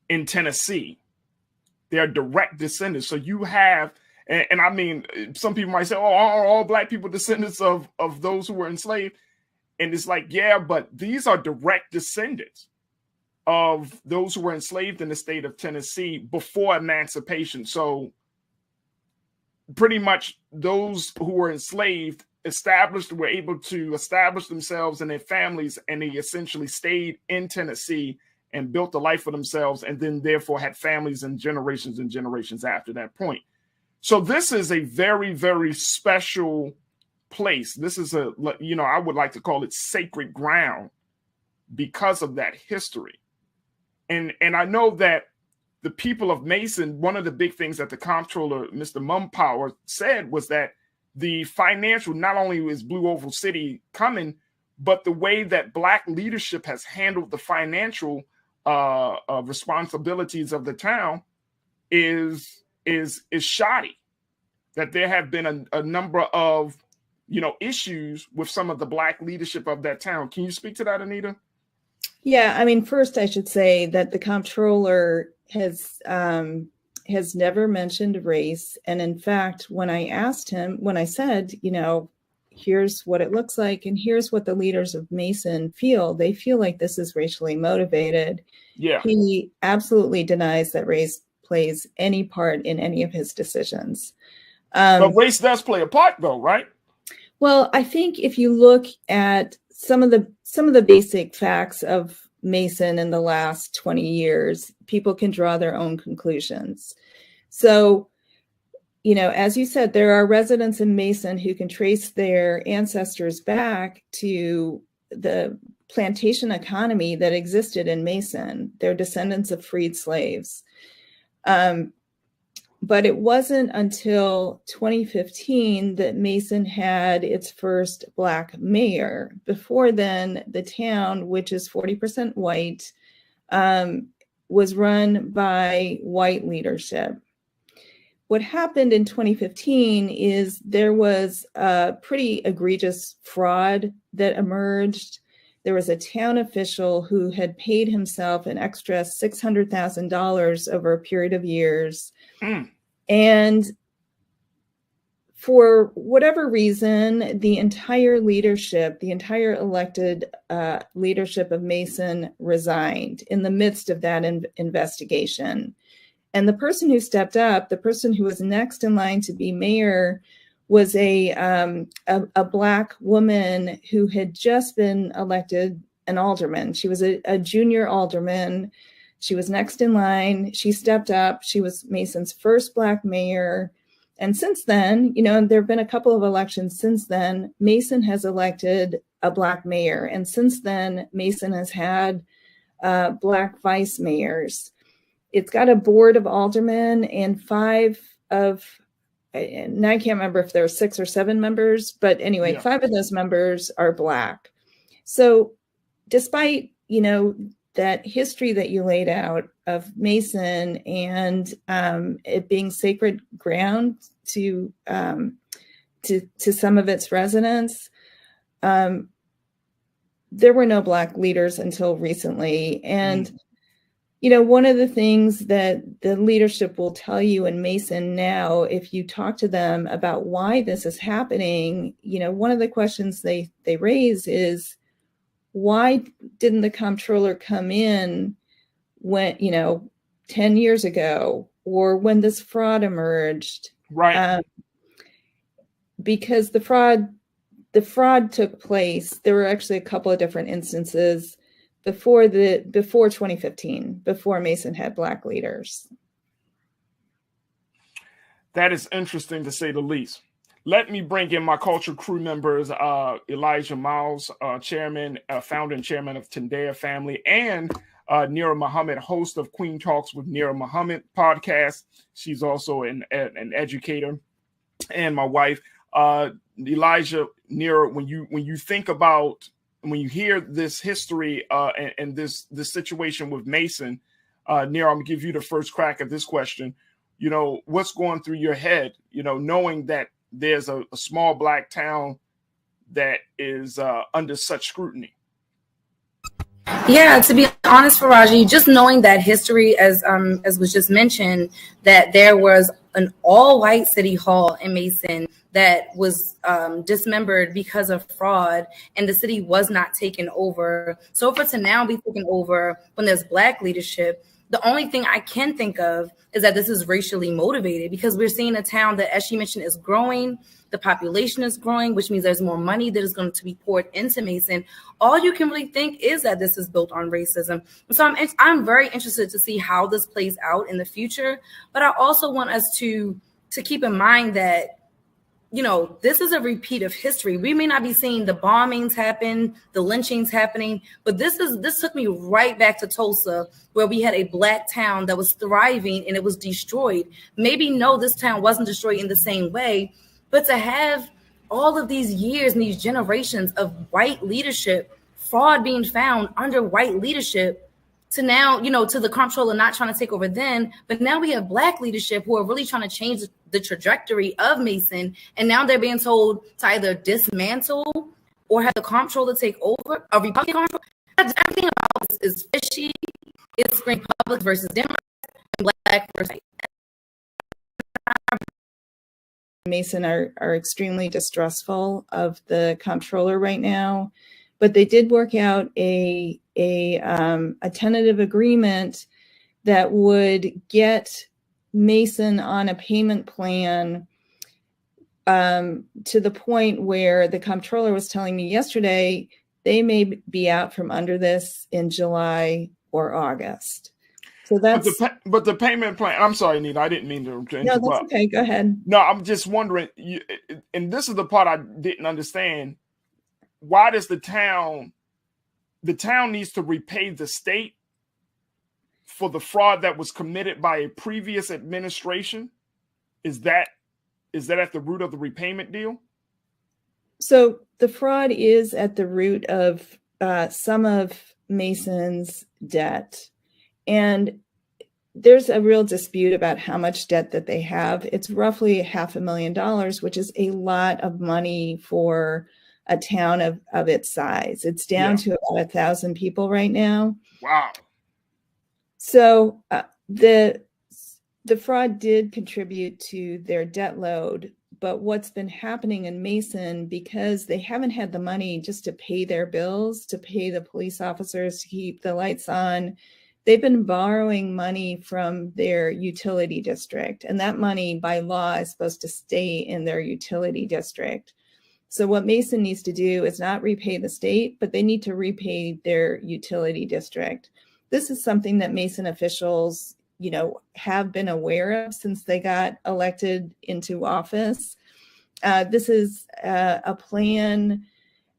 in Tennessee. They're direct descendants. So you have, and I mean, some people might say, oh, are all Black people descendants of those who were enslaved? And it's like, yeah, but these are direct descendants of those who were enslaved in the state of Tennessee before emancipation. So pretty much those who were enslaved were able to establish themselves and their families, and they essentially stayed in Tennessee and built a life for themselves, and then therefore had families and generations after that point. So this is a very, very special place. This is I would like to call it sacred ground because of that history. And I know that the people of Mason, one of the big things that the comptroller, Mr. Mumpower, said was that the financial, not only is Blue Oval City coming, but the way that Black leadership has handled the financial responsibilities of the town is shoddy. That there have been a number of, issues with some of the Black leadership of that town. Can you speak to that, Anita? Yeah, I mean, first I should say that the comptroller has never mentioned race. And in fact, when I asked him, when I said, here's what it looks like, and here's what the leaders of Mason feel, they feel like this is racially motivated. Yeah. He absolutely denies that race plays any part in any of his decisions. But race does play a part though, right? Well, I think if you look at some of the basic facts of Mason in the last 20 years, people can draw their own conclusions. So, as you said, there are residents in Mason who can trace their ancestors back to the plantation economy that existed in Mason. They're descendants of freed slaves. But it wasn't until 2015 that Mason had its first Black mayor. Before then, the town, which is 40% white, was run by white leadership. What happened in 2015 is there was a pretty egregious fraud that emerged. There was a town official who had paid himself an extra $600,000 over a period of years. And for whatever reason, the entire leadership, the entire elected leadership of Mason resigned in the midst of that investigation. And the person who stepped up, the person who was next in line to be mayor, was a Black woman who had just been elected an alderman. She was a junior alderman. She was next in line. She stepped up. She was Mason's first Black mayor. And since then, there have been a couple of elections since then. Mason has elected a Black mayor. And since then, Mason has had Black vice mayors. It's got a board of aldermen and and I can't remember if there are 6 or 7 members, but anyway, 5 of those members are Black. So despite, that history that you laid out of Mason and it being sacred ground to some of its residents, there were no Black leaders until recently. And one of the things that the leadership will tell you in Mason now, if you talk to them about why this is happening, one of the questions they raise is, why didn't the comptroller come in when, 10 years ago or when this fraud emerged? Right. Because the fraud took place. There were actually a couple of different instances before 2015, before Mason had Black leaders. That is interesting to say the least. Let me bring in my culture crew members, Elijah Miles, chairman, founder and chairman of Tendea Family, and Nira Muhammad, host of Queen Talks with Nira Muhammad podcast. She's also an educator, and my wife, Elijah. Nira, when you think about, when you hear this history and this situation with Mason, Nira, I'm gonna give you the first crack at this question. What's going through your head? Knowing that there's a small Black town that is under such scrutiny. Yeah, to be honest, Farajii, just knowing that history, as was just mentioned, that there was an all-white city hall in Mason that was dismembered because of fraud, and the city was not taken over. So for it to now be taken over when there's Black leadership, the only thing I can think of is that this is racially motivated, because we're seeing a town that, as she mentioned, is growing. The population is growing, which means there's more money that is going to be poured into Mason. All you can really think is that this is built on racism. So I'm very interested to see how this plays out in the future. But I also want us to keep in mind that, this is a repeat of history. We may not be seeing the bombings happen, the lynchings happening, but this took me right back to Tulsa, where we had a Black town that was thriving and it was destroyed. Maybe no, this town wasn't destroyed in the same way, but to have all of these years and these generations of white leadership, fraud being found under white leadership, to now, to the comptroller not trying to take over then, but now we have Black leadership who are really trying to change the trajectory of Mason. And now they're being told to either dismantle or have the comptroller take over, a Republican comptroller. Everything about this is fishy. It's Republicans versus Democrats and Black versus white. Mason are extremely distrustful of the comptroller right now, but they did work out a tentative agreement that would get Mason on a payment plan to the point where the comptroller was telling me yesterday they may be out from under this in July or August. So that's but the payment plan. I'm sorry, Nita. I didn't mean to interrupt. No, that's okay. Go ahead. No, I'm just wondering, and this is the part I didn't understand. Why does the town needs to repay the state for the fraud that was committed by a previous administration? Is that at the root of the repayment deal? So the fraud is at the root of some of Mason's debt. And there's a real dispute about how much debt that they have. It's roughly $500,000, which is a lot of money for a town of its size. It's down to about 1,000 people right now. Wow. So the fraud did contribute to their debt load. But what's been happening in Mason, because they haven't had the money just to pay their bills, to pay the police officers, to keep the lights on, they've been borrowing money from their utility district. And that money by law is supposed to stay in their utility district. So what Mason needs to do is not repay the state, but they need to repay their utility district. This is something that Mason officials, have been aware of since they got elected into office. This is a plan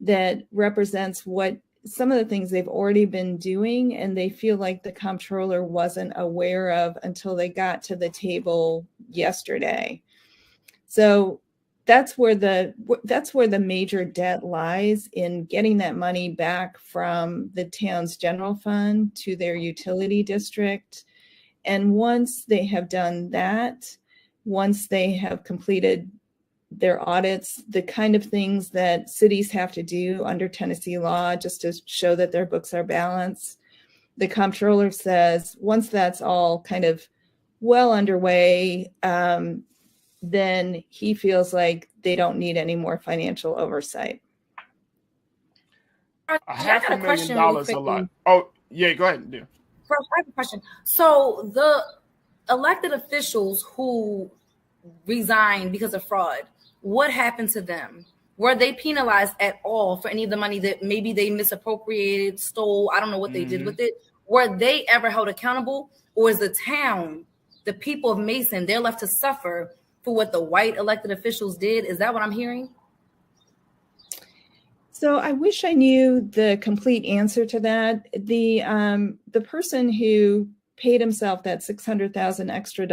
that represents what some of the things they've already been doing, and they feel like the comptroller wasn't aware of until they got to the table yesterday. So that's where the major debt lies, in getting that money back from the town's general fund to their utility district. And once they have done that, once they have completed their audits, the kind of things that cities have to do under Tennessee law just to show that their books are balanced, the comptroller says once that's all kind of well underway, then he feels like they don't need any more financial oversight. $500,000 a lot. Oh, yeah, go ahead, dear. First, I have a question. So the elected officials who resigned because of fraud, what happened to them? Were they penalized at all for any of the money that maybe they misappropriated, stole? I don't know what they did with it. Were they ever held accountable? Or is the town, the people of Mason, they're left to suffer for what the white elected officials did? Is that what I'm hearing? So I wish I knew the complete answer to that. The person who paid himself that $600,000 extra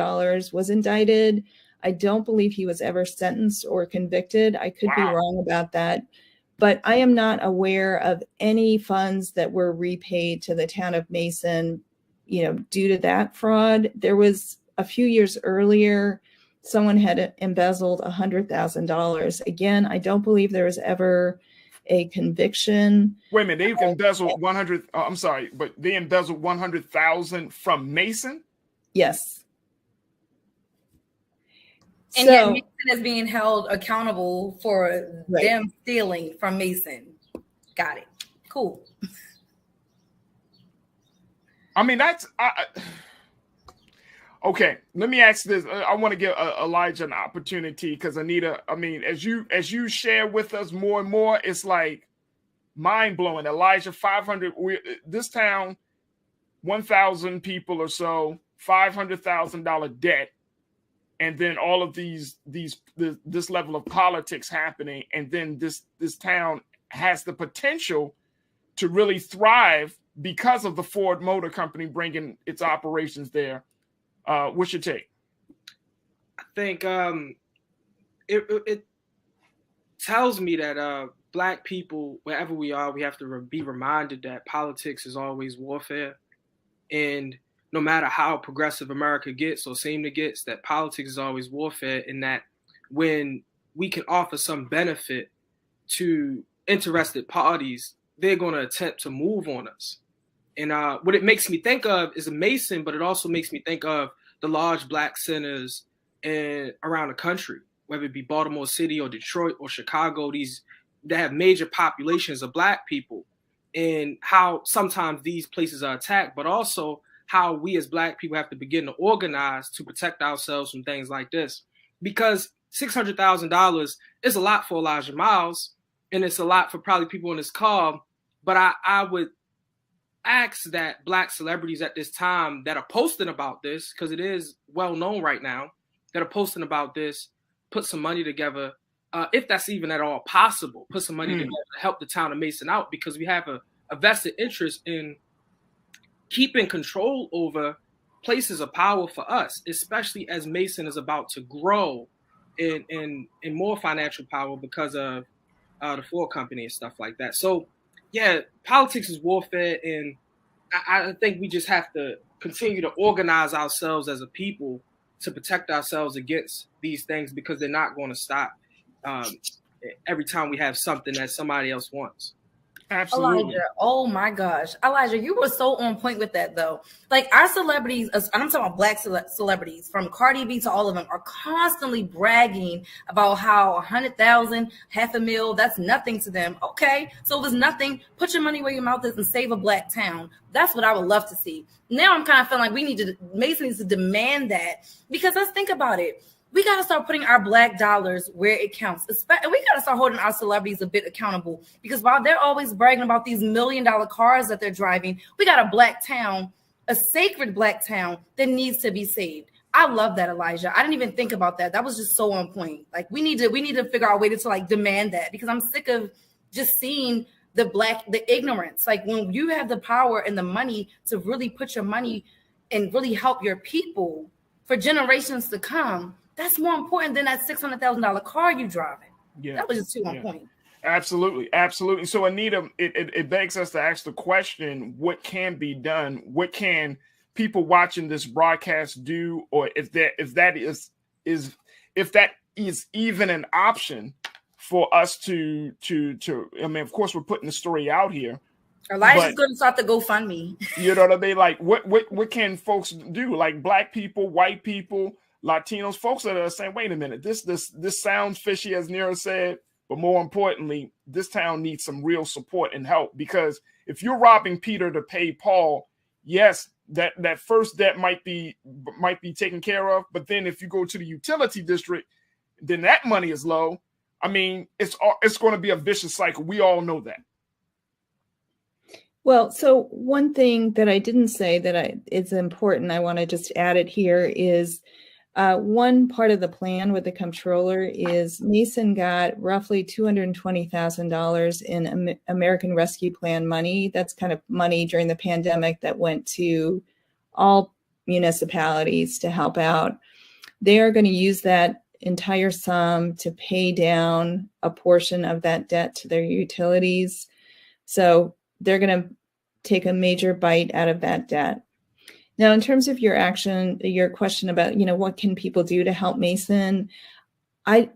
was indicted. I don't believe he was ever sentenced or convicted. I could be wrong about that, but I am not aware of any funds that were repaid to the town of Mason, due to that fraud. There was a few years earlier, someone had embezzled $100,000. Again, I don't believe there was ever a conviction. Wait a minute, they embezzled 100. I'm sorry, but they embezzled 100,000 from Mason. Yes. And yet Mason is being held accountable for them stealing from Mason. Got it. Cool. I mean, that's okay. Let me ask this. I want to give Elijah an opportunity, because Anita, I mean, as you share with us more and more, it's like mind blowing. Elijah, 500. This town, 1,000 people or so, $500,000 debt, and then all of this level of politics happening, and then this town has the potential to really thrive because of the Ford Motor Company bringing its operations there. What's your take? I think it tells me that Black people, wherever we are, we have to be reminded that politics is always warfare. And no matter how progressive America gets or seem to get, that politics is always warfare, and that when we can offer some benefit to interested parties, they're going to attempt to move on us. And what it makes me think of is a Mason, but it also makes me think of the large Black centers around the country, whether it be Baltimore City or Detroit or Chicago, these that have major populations of Black people, and how sometimes these places are attacked, but also how we as Black people have to begin to organize to protect ourselves from things like this. Because $600,000 is a lot for Elijah Miles, and it's a lot for probably people in this call, but I would ask that Black celebrities at this time that are posting about this, because it is well known right now, that are posting about this, put some money together, if that's even at all possible, put some money together to help the town of Mason out, because we have a vested interest in keeping control over places of power for us, especially as Mason is about to grow in more financial power because of the Ford Company and stuff like that. So, yeah, politics is warfare, and I think we just have to continue to organize ourselves as a people to protect ourselves against these things, because they're not going to stop every time we have something that somebody else wants. Absolutely. Elijah, oh my gosh. Elijah, you were so on point with that, though. Like, our celebrities, I'm talking about Black celebrities, from Cardi B to all of them, are constantly bragging about how 100,000, $500,000, that's nothing to them. Okay, so if it's nothing, put your money where your mouth is and save a Black town. That's what I would love to see. Now I'm kind of feeling like Mason needs to demand that, because let's think about it. We got to start putting our Black dollars where it counts. And we got to start holding our celebrities a bit accountable, because while they're always bragging about these $1 million cars that they're driving, we got a Black town, a sacred Black town that needs to be saved. I love that, Elijah. I didn't even think about that. That was just so on point. Like, we need to figure out a way to like demand that, because I'm sick of just seeing the ignorance. Like, when you have the power and the money to really put your money and really help your people for generations to come, that's more important than that $600,000 car you driving. Yeah, that was just too on point. Absolutely. So, Anita, it begs us to ask the question: what can be done? What can people watching this broadcast do, or if that is even an option for us to? I mean, of course, we're putting the story out here. Elijah's going to start the GoFundMe. You know what I mean? Like, what can folks do? Like, Black people, white people, Latinos, folks that are saying, wait a minute, this sounds fishy, as Nira said, but more importantly, this town needs some real support and help, because if you're robbing Peter to pay Paul, yes, that first debt might be taken care of, but then if you go to the utility district, then that money is low. I mean, it's going to be a vicious cycle. We all know that. Well, so one thing that I didn't say that is important, I want to just add it here, is one part of the plan with the comptroller is Mason got roughly $220,000 in American Rescue Plan money. That's kind of money during the pandemic that went to all municipalities to help out. They are going to use that entire sum to pay down a portion of that debt to their utilities. So they're going to take a major bite out of that debt. Now, in terms of your question about, what can people do to help Mason? I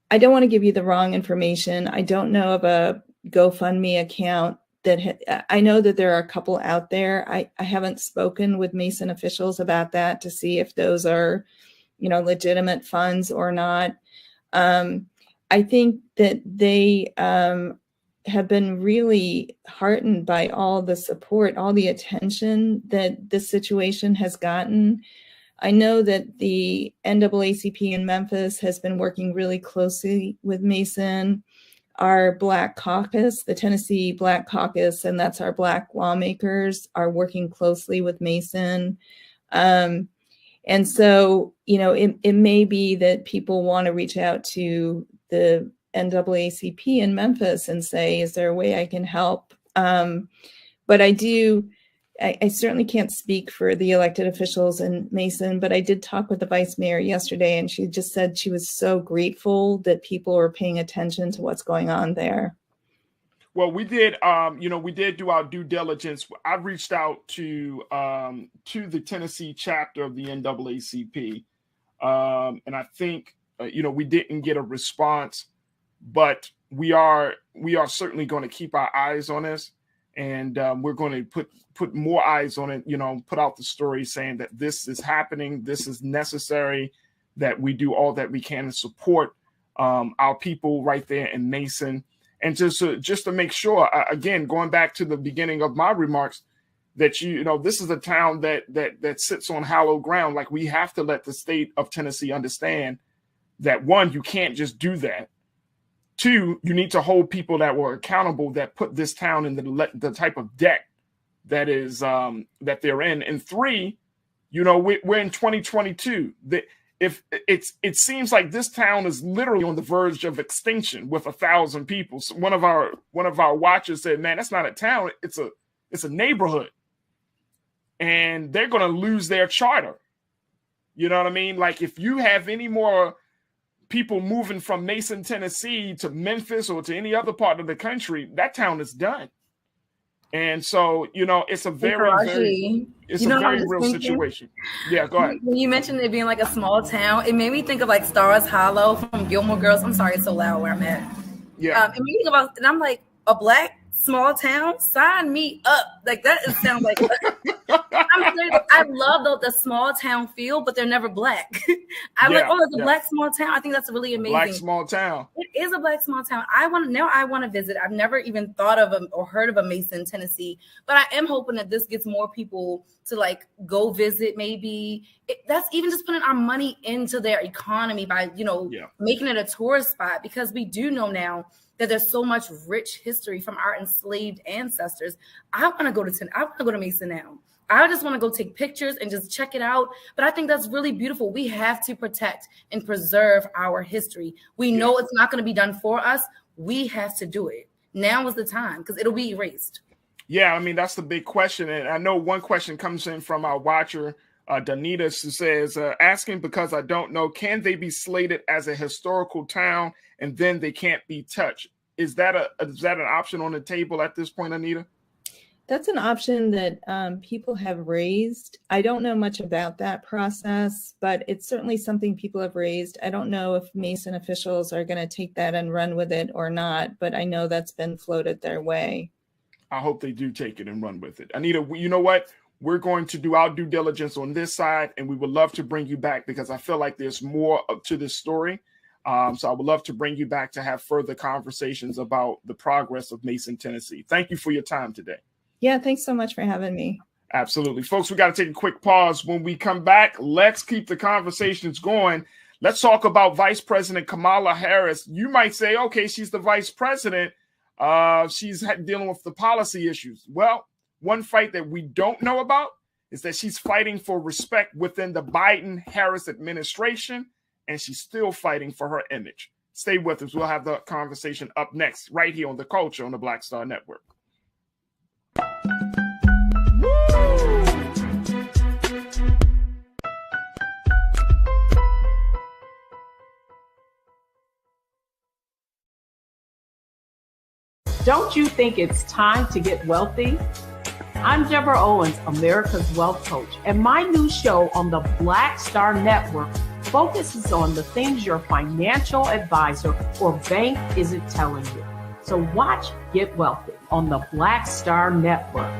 don't want to give you the wrong information. I don't know of a GoFundMe account I know that there are a couple out there. I haven't spoken with Mason officials about that to see if those are, legitimate funds or not. I think that they have been really heartened by all the support, all the attention that this situation has gotten. I know that the NAACP in Memphis has been working really closely with Mason. Our Black Caucus, the Tennessee Black Caucus, and that's our Black lawmakers, are working closely with Mason. And so, it may be that people want to reach out to the NAACP in Memphis and say, is there a way I can help? But I certainly can't speak for the elected officials in Mason, but I did talk with the vice mayor yesterday, and she just said she was so grateful that people are paying attention to what's going on there. Well, we did, we did do our due diligence. I reached out to the Tennessee chapter of the NAACP, and I think, we didn't get a response, but we are certainly going to keep our eyes on this, and we're going to put more eyes on it. Put out the story saying that this is happening, this is necessary, that we do all that we can to support our people right there in Mason. And just to make sure, again, going back to the beginning of my remarks, that this is a town that sits on hallowed ground. Like, we have to let the state of Tennessee understand that, one, you can't just do that. Two, you need to hold people that were accountable, that put this town in the type of debt that is that they're in. And three, you know, we're in 2022. It seems like this town is literally on the verge of extinction with 1,000 people. So one of our watchers said, "Man, that's not a town. It's a neighborhood, and they're going to lose their charter." You know what I mean? Like, if you have any more people moving from Mason, Tennessee to Memphis or to any other part of the country, that town is done. And so, you know, it's a very real situation. Yeah, go ahead. When you mentioned it being like a small town, it made me think of like Stars Hollow from Gilmore Girls. I'm sorry, it's so loud where I'm at. Yeah. It made me think about, and I'm like, a Black small town, sign me up. Like, that sounds like I'm serious. I love the small town feel, but they're never Black. I'm like, oh, it's a Black small town. I think that's really amazing. Black small town. It is a Black small town. I want to visit. I've never even thought of or heard of a Mason, Tennessee, but I am hoping that this gets more people to like go visit. Maybe that's even just putting our money into their economy by, you know, making it a tourist spot, because we do know now that there's so much rich history from our enslaved ancestors. I want to go to Mason now. I just want to go take pictures and just check it out. But I think that's really beautiful. We have to protect and preserve our history. We know it's not going to be done for us. We have to do it. Now is the time, because it'll be erased. Yeah, I mean, that's the big question. And I know one question comes in from our watcher, Danitas, who says, asking because I don't know, can they be slated as a historical town and then they can't be touched? Is that an option on the table at this point, Anita? That's an option that people have raised. I don't know much about that process, but it's certainly something people have raised. I don't know if Mason officials are going to take that and run with it or not, but I know that's been floated their way. I hope they do take it and run with it. Anita, you know what? We're going to do our due diligence on this side, and we would love to bring you back because I feel like there's more to this story. So I would love to bring you back to have further conversations about the progress of Mason, Tennessee. Thank you for your time today. Yeah, thanks so much for having me. Absolutely. Folks, we got to take a quick pause. When we come back, let's keep the conversations going. Let's talk about Vice President Kamala Harris. You might say, okay, she's the vice president. She's dealing with the policy issues. Well, one fight that we don't know about is that she's fighting for respect within the Biden-Harris administration, and she's still fighting for her image. Stay with us. We'll have the conversation up next, right here on The Culture on the Black Star Network. Don't you think it's time to get wealthy? I'm Deborah Owens, America's Wealth Coach, and my new show on the Black Star Network focuses on the things your financial advisor or bank isn't telling you. So watch Get Wealthy on the Black Star Network.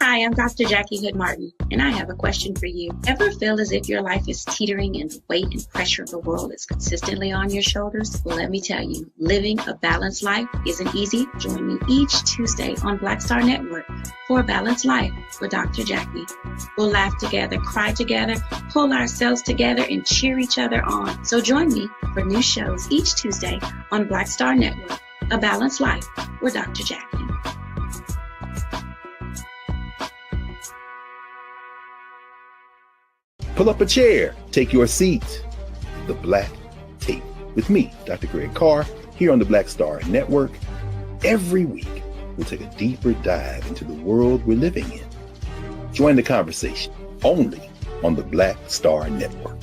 Hi, I'm Dr. Jackie Hood Martin, and I have a question for you. Ever feel as if your life is teetering and the weight and pressure of the world is consistently on your shoulders? Well, let me tell you, living a balanced life isn't easy. Join me each Tuesday on Black Star Network for A Balanced Life with Dr. Jackie. We'll laugh together, cry together, pull ourselves together, and cheer each other on. So join me for new shows each Tuesday on Black Star Network, A Balanced Life with Dr. Jackie. Pull up a chair, take your seat. The Black Tape with me, Dr. Greg Carr, here on the Black Star Network. Every week, we'll take a deeper dive into the world we're living in. Join the conversation only on the Black Star Network.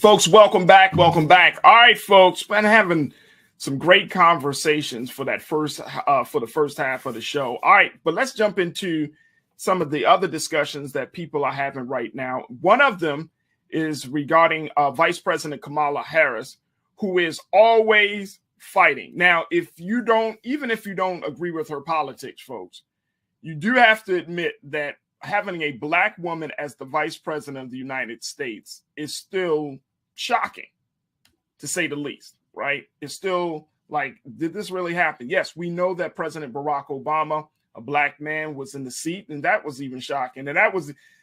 Folks, welcome back. Welcome back. All right, folks, been having some great conversations for that for the first half of the show. All right, but let's jump into some of the other discussions that people are having right now. One of them is regarding Vice President Kamala Harris, who is always fighting. Now, even if you don't agree with her politics, folks, you do have to admit that having a black woman as the vice president of the United States is still shocking, to say the least, right? It's still like, did this really happen? Yes, we know that President Barack Obama, a black man, was in the seat, and that was even shocking. And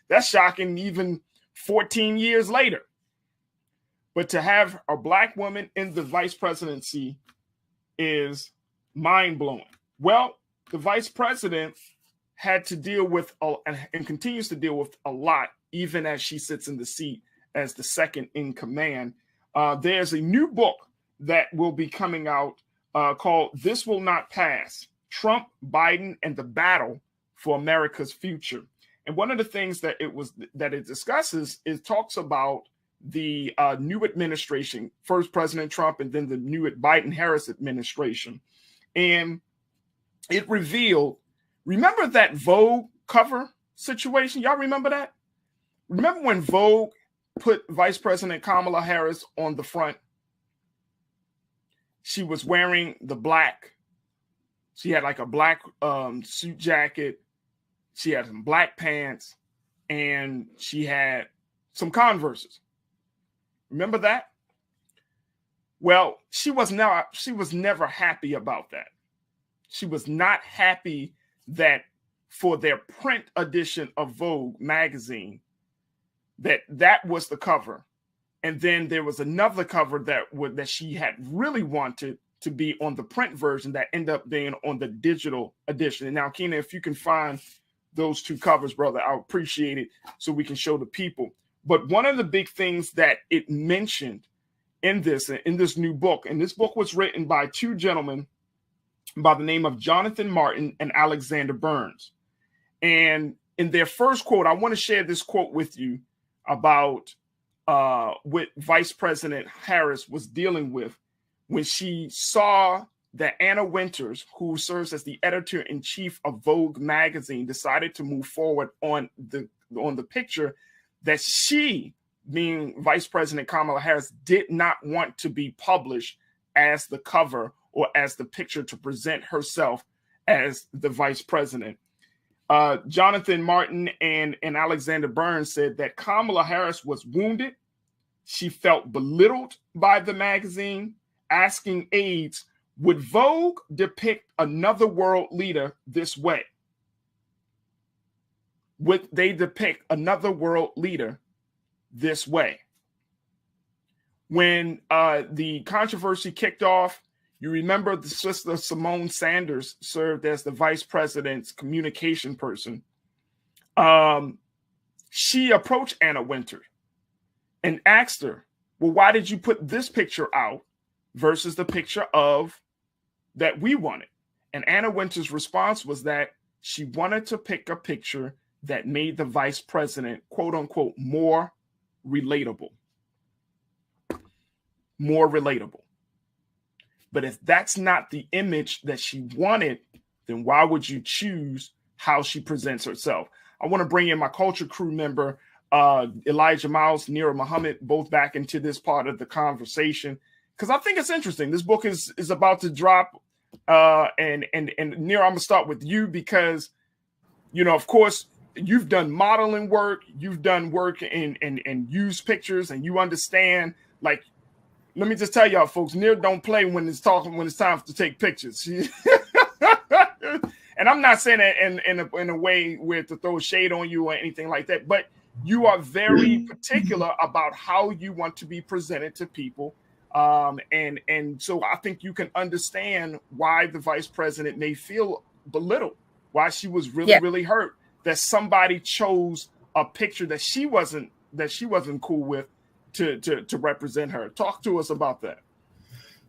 that's shocking even 14 years later. But to have a black woman in the vice presidency is mind-blowing. Well, the vice president had to deal with and continues to deal with a lot, even as she sits in the seat as the second in command. There's a new book that will be coming out called "This Will Not Pass: Trump, Biden, and the Battle for America's Future." And one of the things that it discusses is talks about the new administration, first President Trump, and then the new Biden-Harris administration. And it revealed, remember that Vogue cover situation? Y'all remember that? Remember when Vogue put Vice President Kamala Harris on the front? She was wearing the black. She had like a black suit jacket. She had some black pants, and she had some Converses. Remember that? Well, she was never happy about that. She was not happy that for their print edition of Vogue magazine, that was the cover. And then there was another cover that she had really wanted to be on the print version that ended up being on the digital edition. And now, Keena, if you can find those two covers, brother, I'll appreciate it so we can show the people. But one of the big things that it mentioned in this new book, and this book was written by two gentlemen by the name of Jonathan Martin and Alexander Burns. And in their first quote, I want to share this quote with you about what Vice President Harris was dealing with when she saw that Anna Winters, who serves as the editor-in-chief of Vogue magazine, decided to move forward on the picture that she, being Vice President Kamala Harris, did not want to be published as the cover or as the picture to present herself as the vice president. Jonathan Martin and Alexander Burns said that Kamala Harris was wounded. She felt belittled by the magazine, asking aides, would Vogue depict another world leader this way? Would they depict another world leader this way? When the controversy kicked off, you remember the sister Simone Sanders served as the vice president's communication person. She approached Anna Winters and asked her, well, why did you put this picture out versus the picture that we wanted? And Anna Winters' response was that she wanted to pick a picture that made the vice president, quote unquote, more relatable. More relatable. But if that's not the image that she wanted, then why would you choose how she presents herself? I want to bring in my culture crew member, Elijah Miles, Nira Muhammad, both back into this part of the conversation, because I think it's interesting. This book is about to drop. And Nira, I'm going to start with you because, of course, you've done modeling work. You've done work in used pictures, and you understand, like, let me just tell y'all, folks, Nira don't play when it's time to take pictures. And I'm not saying that in a way where to throw shade on you or anything like that, but you are very particular about how you want to be presented to people. And so I think you can understand why the vice president may feel belittled, why she was really hurt that somebody chose a picture that she wasn't cool with to represent her. Talk to us about that.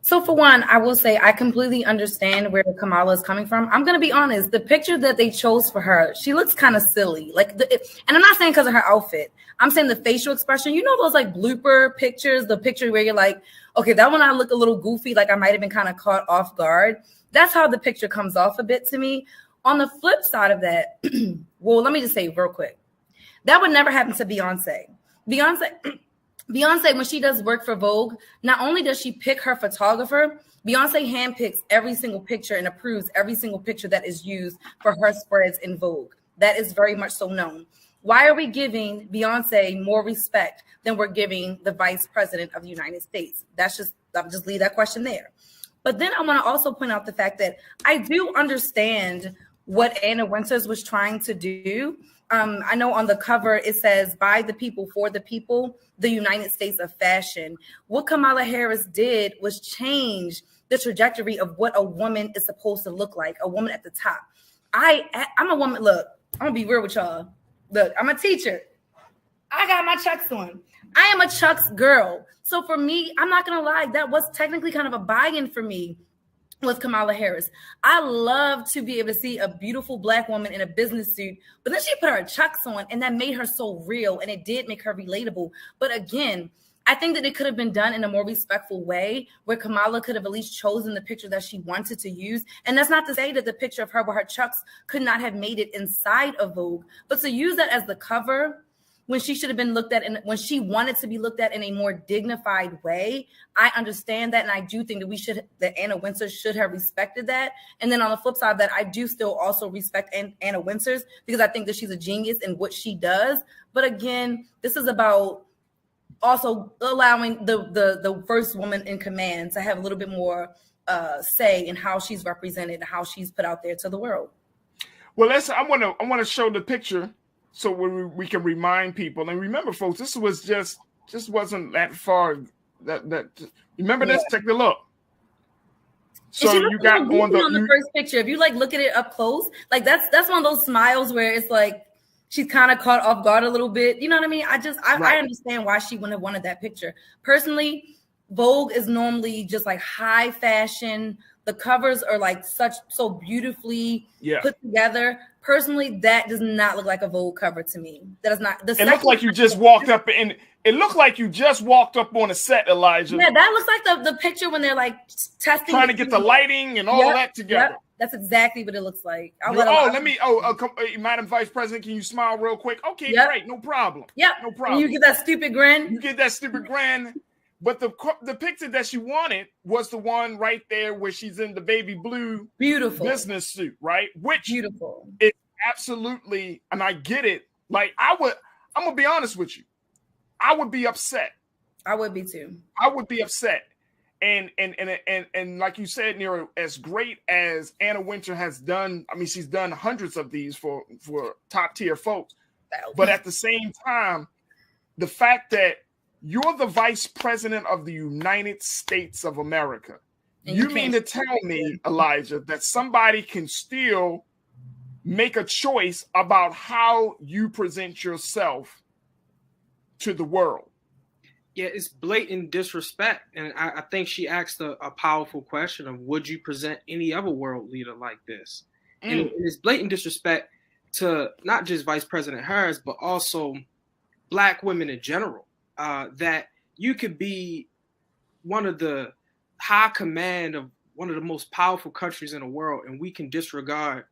So for one, I will say I completely understand where Kamala is coming from. I'm going to be honest. The picture that they chose for her, she looks kind of silly. And I'm not saying because of her outfit. I'm saying the facial expression. You know those like blooper pictures, the picture where you're like, okay, that one I look a little goofy, like I might have been kind of caught off guard. That's how the picture comes off a bit to me. On the flip side of that, well, let me just say real quick. That would never happen to Beyonce. Beyonce, when she does work for Vogue, not only does she pick her photographer, Beyonce handpicks every single picture and approves every single picture that is used for her spreads in Vogue. That is very much so known. Why are we giving Beyonce more respect than we're giving the vice president of the United States? I'll just leave that question there. But then I want to also point out the fact that I do understand what Anna Wintour was trying to do. I know on the cover it says by the people, for the people, the United States of fashion. What Kamala Harris did was change the trajectory of what a woman is supposed to look like, a woman at the top. I'm a woman. Look, I'm going to be real with y'all. Look, I'm a teacher. I got my Chucks on. I am a Chucks girl. So for me, I'm not going to lie, that was technically kind of a buy-in for me with Kamala Harris. I love to be able to see a beautiful Black woman in a business suit, but then she put her Chucks on and that made her so real and it did make her relatable. But again, I think that it could have been done in a more respectful way where Kamala could have at least chosen the picture that she wanted to use. And that's not to say that the picture of her with her Chucks could not have made it inside of Vogue, but to use that as the cover when she should have been looked at and when she wanted to be looked at in a more dignified way. I understand that. And I do think that Anna Wintour should have respected that. And then on the flip side of that, I do still also respect Anna Wintour's because I think that she's a genius in what she does. But again, this is about also allowing the first woman in command to have a little bit more say in how she's represented and how she's put out there to the world. Well, I want to show the picture so we can remind people. And remember, folks, this was just wasn't that far. Remember this? Take a look. So you got on the first picture. If you look at it up close, that's one of those smiles where it's like she's kind of caught off guard a little bit. You know what I mean? I understand why she wouldn't have wanted that picture. Personally, Vogue is normally just high fashion. The covers are so beautifully put together. Personally, that does not look like a Vogue cover to me. That is not. It looked like you just walked up and it looked like you just walked up on a set, Elijah. Yeah, that looks like the picture when they're testing, trying to get the lighting and all that together. Yep. That's exactly what it looks like. Madam Vice President, can you smile real quick? Okay, great, no problem. Yep, no problem. You get that stupid grin. But the picture that she wanted was the one right there where she's in the baby blue beautiful business suit, right? Which beautiful. It's absolutely, and I get it. I'm gonna be honest with you. I would be upset. I would be too. I would be upset. And like you said, Nero, as great as Anna Wintour has done, I mean, she's done hundreds of these for top tier folks. But at the same time, the fact that you're the vice president of the United States of America. You mean to tell me, Elijah, that somebody can still make a choice about how you present yourself to the world? Yeah, it's blatant disrespect. And I think she asked a powerful question of, would you present any other world leader like this? And it's blatant disrespect to not just Vice President Harris, but also Black women in general. That you could be one of the high command of one of the most powerful countries in the world, and we can disregard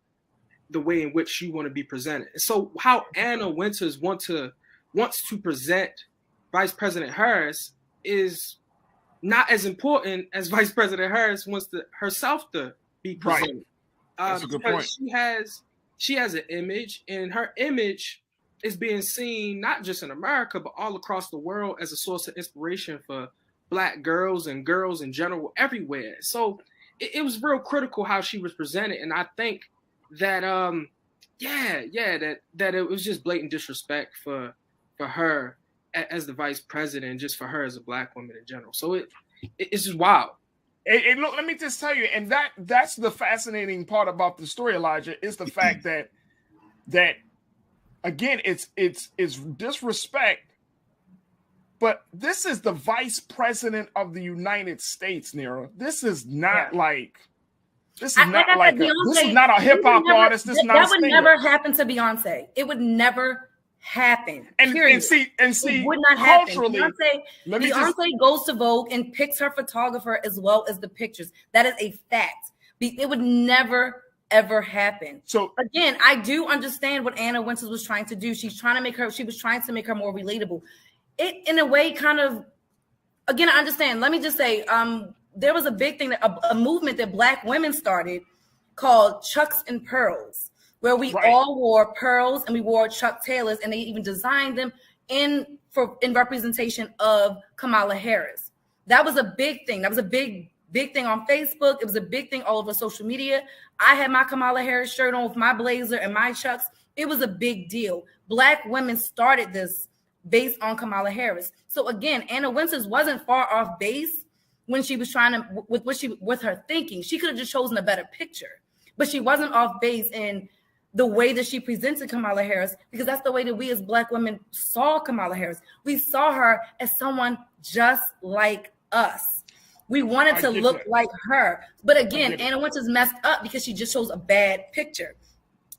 the way in which you want to be presented. So how Anna Wintour wants to present Vice President Harris is not as important as Vice President Harris wants herself to be presented. Right. That's a good point. She has an image, and her image is being seen not just in America, but all across the world as a source of inspiration for Black girls and girls in general everywhere. So it was real critical how she was presented. And I think that, that it was just blatant disrespect for her as the vice president, just for her as a Black woman in general. So it's just wild. Look, let me just tell you, and that's the fascinating part about the story, Elijah, is the fact that again, it's disrespect But this is the vice president of the United States, Nira. This is not like this is not like this is not a hip hop artist. This is not that would never happen to Beyonce. It would never happen. And see, it would not happen. Culturally, Beyonce goes to Vogue and picks her photographer as well as the pictures. That is a fact. It would never ever happen. So again, I do understand what Anna Wintour was trying to do. She was trying to make her more relatable. It in a way kind of, again, I understand. Let me just say, there was a big thing, a movement that Black women started called Chucks and Pearls, where we all wore pearls and we wore Chuck Taylors, and they even designed them in representation of Kamala Harris. That was a big thing. That was a big thing on Facebook. It was a big thing all over social media. I had my Kamala Harris shirt on with my blazer and my Chucks. It was a big deal. Black women started this based on Kamala Harris. So again, Anna Wintour wasn't far off base when she was trying to, with her thinking. She could have just chosen a better picture, but she wasn't off base in the way that she presented Kamala Harris, because that's the way that we as Black women saw Kamala Harris. We saw her as someone just like us. We wanted to look like her. But again, Anna Wintour's messed up because she just chose a bad picture.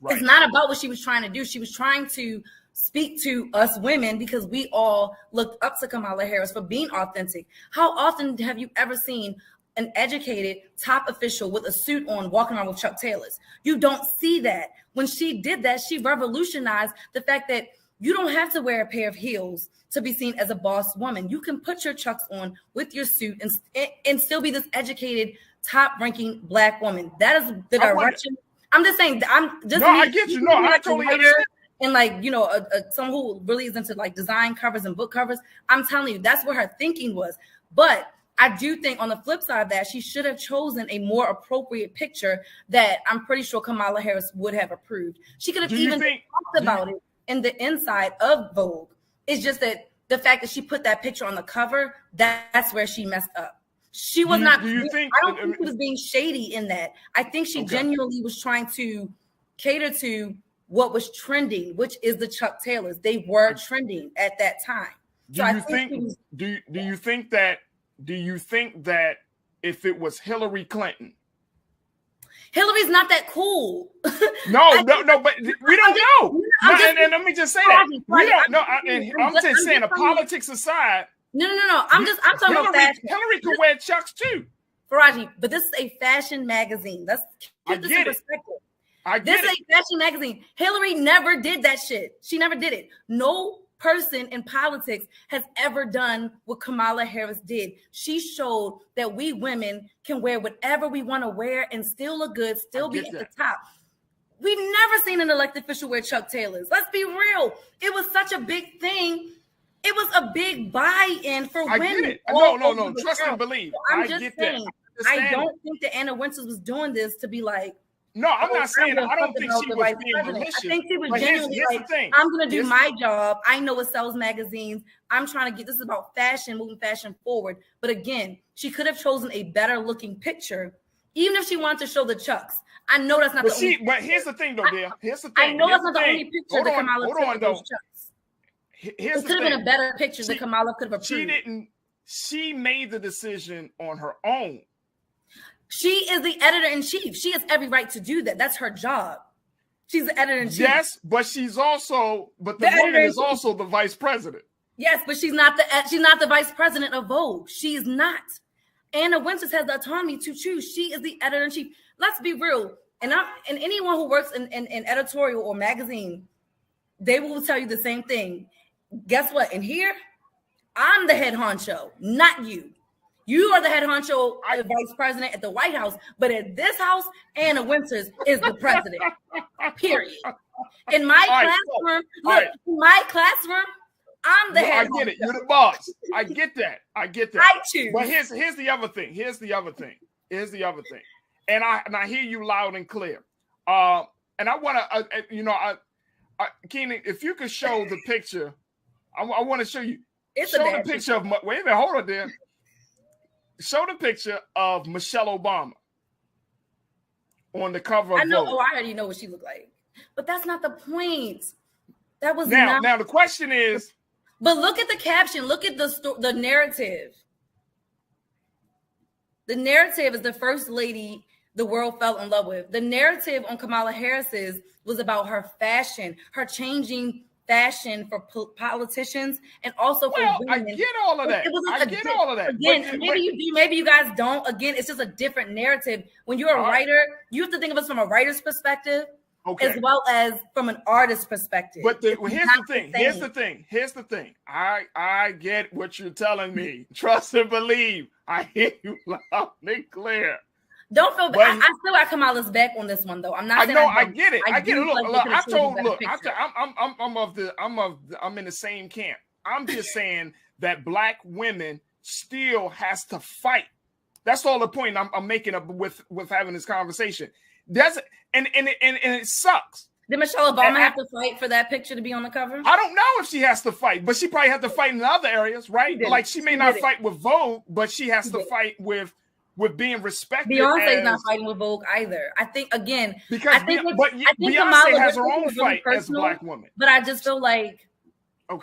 Right. It's not about what she was trying to do. She was trying to speak to us women because we all looked up to Kamala Harris for being authentic. How often have you ever seen an educated top official with a suit on walking around with Chuck Taylors? You don't see that. When she did that, she revolutionized the fact that you don't have to wear a pair of heels to be seen as a boss woman. You can put your Chucks on with your suit and still be this educated, top-ranking Black woman. That is the direction. I'm just saying. I'm just. No, I get you. No, I totally understand. And like, you know, someone who really is into like design covers and book covers. I'm telling you, that's where her thinking was. But I do think on the flip side of that, she should have chosen a more appropriate picture that I'm pretty sure Kamala Harris would have approved. She could have talked about it in the inside of Vogue. It's just that the fact that she put that picture on the cover, that's where she messed up. She was not. I don't think she was being shady in that. I think she genuinely was trying to cater to what was trending, which is the Chuck Taylors. They were trending at that time. Do you think that if it was Hillary Clinton? Hillary's not that cool. No, but we don't know. And let me just say that. We don't know. I'm just saying, the politics aside. No. I'm talking about fashion. Hillary could wear Chucks too. Farajii, but this is a fashion magazine. Let's keep this in perspective. This is a fashion magazine. Hillary never did that shit. She never did it. No person in politics has ever done what Kamala Harris did. She showed that we women can wear whatever we want to wear and still look good, still be at the top. We've never seen an elected official wear Chuck Taylors. Let's be real. It was such a big thing. It was a big buy-in for women. I get it. No. Trust and believe. So I'm just saying, I don't think that Anna Wintour was doing this to be like, no, I'm not saying. I don't think she was being malicious. I think she was genuinely like, I'm going to do my job. I know it sells magazines. I'm trying to get, this is about fashion, moving fashion forward. But again, she could have chosen a better looking picture, even if she wanted to show the Chucks. I know that's not the only picture. But here's the thing, though, dear. Here's the thing. I know that's not the only picture that Kamala took of those Chucks. It could have been a better picture that Kamala could have approved. She made the decision on her own. She is the editor-in-chief. She has every right to do that. That's her job. She's the editor-in-chief. Yes, but she's also, the woman is also the vice president. Yes, but she's not the vice president of Vogue. She is not. Anna Wintour has the autonomy to choose. She is the editor-in-chief. Let's be real. And anyone who works in editorial or magazine, they will tell you the same thing. Guess what? In here, I'm the head honcho, not you. You are the head honcho, vice president at the White House, but at this house, Anna Wintour is the president. Period. In my classroom, in my classroom, I'm the head honcho. I get it. You're the boss. I get that. I choose. But here's the other thing. And I hear you loud and clear. And I want to, Keenan, if you could show the picture, I want to show you. Show the picture of. Wait a minute. Hold on, there. Show the picture of Michelle Obama on the cover of Vogue. I already know what she looked like. But that's not the point. That was now the question is, But look at the caption. Look at the narrative. The narrative is the first lady the world fell in love with. The narrative on Kamala Harris's was about her fashion, her changing fashion for politicians and also for women. I get all of that. I get all of that. Again, maybe you do, maybe you guys don't. Again, it's just a different narrative. When you're a writer, you have to think of us from a writer's perspective, as well as from an artist's perspective. But here's the thing. I get what you're telling me. Trust and believe. I hear you loud and clear. Don't feel bad. I still got Kamala's back on this one, though. I'm not. I get it. I get it. I'm in the same camp. I'm just saying that Black women still has to fight. That's all the point I'm making up with having this conversation. And it sucks. Did Michelle Obama have to fight for that picture to be on the cover? I don't know if she has to fight, but she probably has to fight in other areas, right? Like she may not fight with Vogue, but she has to fight with being respected. Beyonce's not fighting with Vogue either. I think again because I think Beyonce Kamala has her own fight as a Black woman. But I just feel like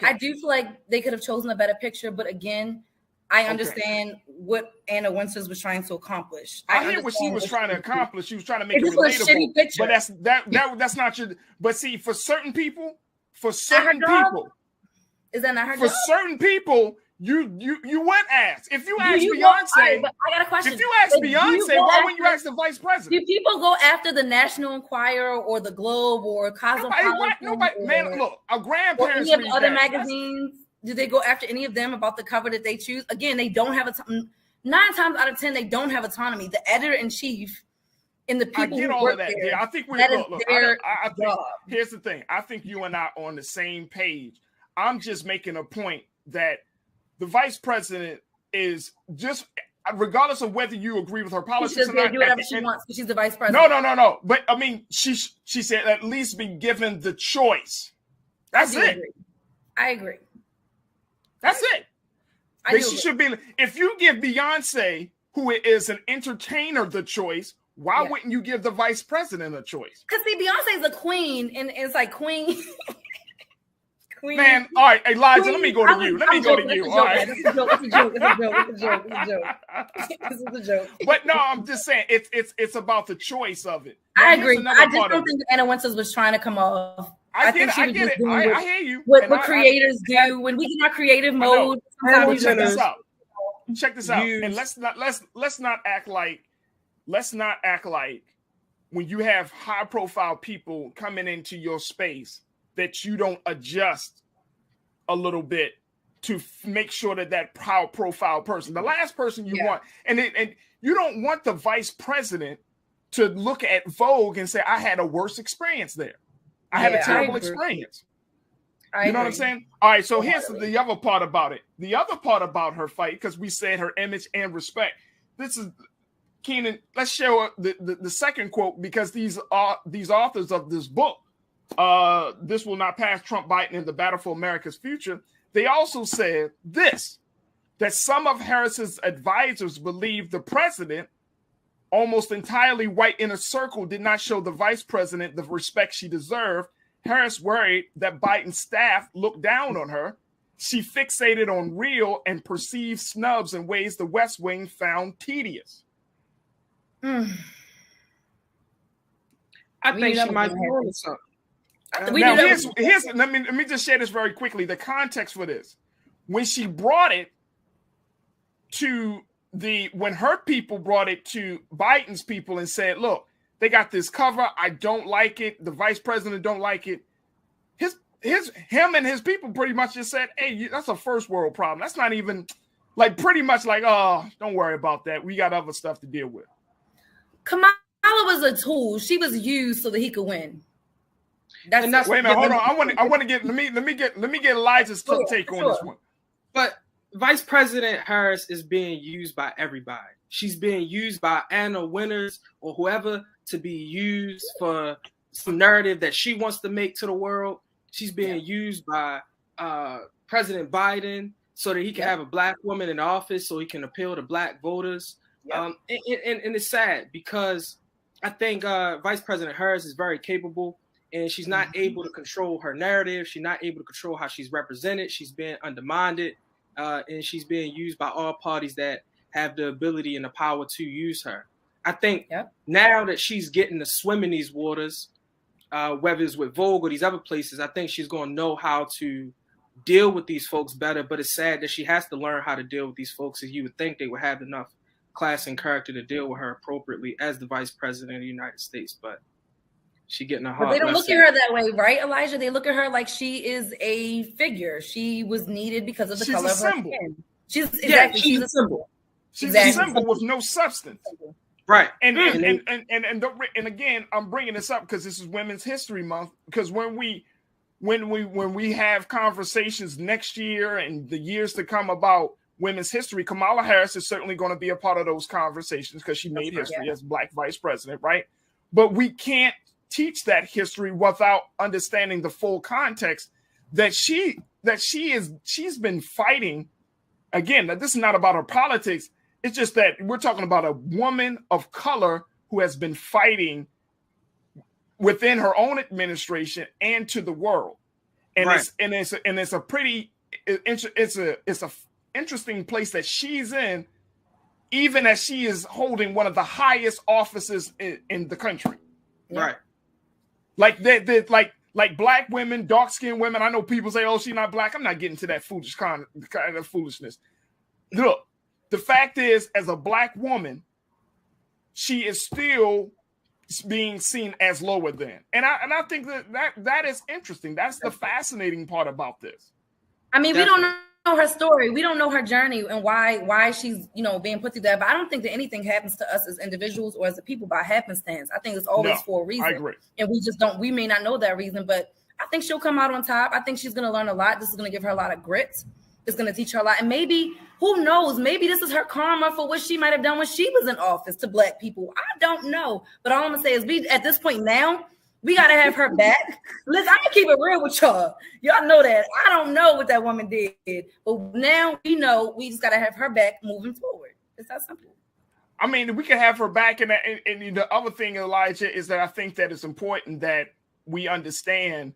I do feel like they could have chosen a better picture. But again, I understand what Anna Wintour was trying to accomplish. I hear what she was trying to accomplish. She was trying to make it relatable. A shitty picture. But that's not your. But see, for certain people, is that not her job? For certain people. You wouldn't ask. If you ask Beyonce, but I got a question. If you ask Beyonce, why wouldn't you ask the vice president? Do people go after the National Enquirer or the Globe or Cosmopolitan? Nobody, man, look, our grandparents read other magazines. Do they go after any of them about the cover that they choose? Again, they don't have 9 times out of 10 they don't have autonomy. The editor-in-chief and the people who work there. Yeah, I think we're look. Here's the thing. I think you and I are on the same page. I'm just making a point that the vice president is just, regardless of whether you agree with her politics or not, do whatever she wants. She's the vice president. No. But I mean, she said at least be given the choice. That's it. I agree. That's it. She should be. If you give Beyonce, who is an entertainer, the choice, why wouldn't you give the vice president a choice? Because see, Beyonce's a queen, and it's like queen. Man, all right, Elijah, let me go to you. All right. It's a joke. But no, I'm just saying it's about the choice of it. I agree. I just don't think Anna Wintour was trying to come off. I get it. I hear you. What creators do when we get in our creative mode. Check this out. And let's not act like when you have high profile people coming into your space that you don't adjust a little bit to make sure that proud profile person, the last person you want, and you don't want the vice president to look at Vogue and say, I had a worse experience there. I had a terrible experience. You know what I'm saying? All right, so here's the other part about it. The other part about her fight, because we said her image and respect. This is, Keenan, let's show the second quote, because these authors of this book, this will not pass Trump, Biden in the battle for America's future. They also said this, that some of Harris's advisors believe the president, almost entirely white inner circle, did not show the vice president the respect she deserved. Harris worried that Biden's staff looked down on her. She fixated on real and perceived snubs in ways the West Wing found tedious. I think she might be on something. Now, let me just share this very quickly. The context for this, when she brought it to when her people brought it to Biden's people and said, look, they got this cover, I don't like it, the vice president don't like it, him and his people pretty much just said, hey, that's a first world problem. That's not even pretty much oh, don't worry about that, we got other stuff to deal with. Kamala was a tool. She was used so that he could win. Wait a minute, hold on. I want to get let me get Elijah's take on this one. But Vice President Harris is being used by everybody. She's being used by Anna Winters or whoever to be used for some narrative that she wants to make to the world. She's being used by President Biden so that he can have a Black woman in office so he can appeal to Black voters. And it's sad because I think Vice President Harris is very capable. and she's not able to control her narrative. She's not able to control how she's represented. She's being undermined, and she's being used by all parties that have the ability and the power to use her. I think now that she's getting to swim in these waters, whether it's with Vogue or these other places, I think she's going to know how to deal with these folks better. But it's sad that she has to learn how to deal with these folks, as you would think they would have enough class and character to deal with her appropriately as the vice president of the United States. But she getting a hard. But they don't look at her that way, right, Elijah? They look at her like she is a figure. She was needed because of the color of her skin. She's a symbol. She's a symbol with no substance. Right. And again, I'm bringing this up because this is Women's History Month. Because when we have conversations next year and the years to come about women's history, Kamala Harris is certainly going to be a part of those conversations because she made history as Black vice president, right? But we can't teach that history without understanding the full context that she's been fighting. Again, this is not about her politics. It's just that we're talking about a woman of color who has been fighting within her own administration and to the world. And it's a pretty interesting place that she's in, even as she is holding one of the highest offices in the country. Right. Like like Black women, dark-skinned women. I know people say, "Oh, she's not Black." I'm not getting to that foolish kind of foolishness. Look, the fact is, as a Black woman, she is still being seen as lower than, and I think that is interesting. That's the fascinating part about this. I mean, we don't know her story. We don't know her journey and why she's being put through that. But I don't think that anything happens to us as individuals or as a people by happenstance. I think it's always for a reason. I agree. And we just don't. We may not know that reason, but I think she'll come out on top. I think she's going to learn a lot. This is going to give her a lot of grit. It's going to teach her a lot. And maybe, who knows, maybe this is her karma for what she might have done when she was in office to Black people. I don't know. But all I'm going to say is we, at this point now, we got to have her back. Listen, I'm going to keep it real with y'all. Y'all know that. I don't know what that woman did. But now we know we just got to have her back moving forward. It's that simple. I mean, we can have her back. And the other thing, Elijah, is that I think that it's important that we understand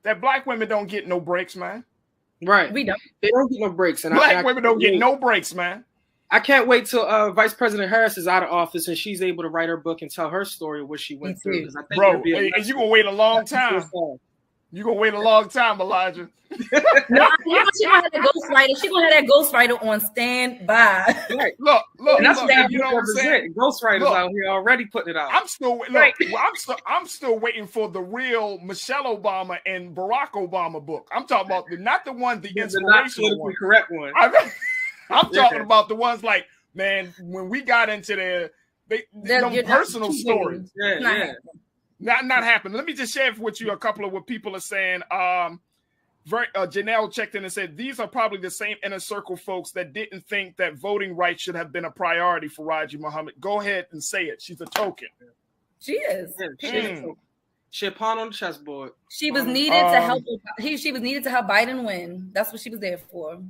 that Black women don't get no breaks, man. Right. We don't. They don't get no breaks. And Black women don't get no breaks, man. I can't wait till Vice President Harris is out of office and she's able to write her book and tell her story of what she went through. I think bro, you're going to wait a long time. You're going to wait a long time, Elijah. No, she's going to have that ghostwriter. She's going to have that ghostwriter on standby. Right. Look. And that's look, what you know what I'm saying? Ghostwriters out here already putting it out. I'm still waiting for the real Michelle Obama and Barack Obama book. I'm talking about not the one, the inspirational one. Correct one. I'm talking about the ones like, man, when we got into their personal stories. Not happening. Let me just share with you a couple of what people are saying. Janelle checked in and said, these are probably the same inner circle folks that didn't think that voting rights should have been a priority for Farajii Muhammad. Go ahead and say it. She's a token. She is. She a pawn on the chessboard. She was needed to help. She was needed to help Biden win. That's what she was there for.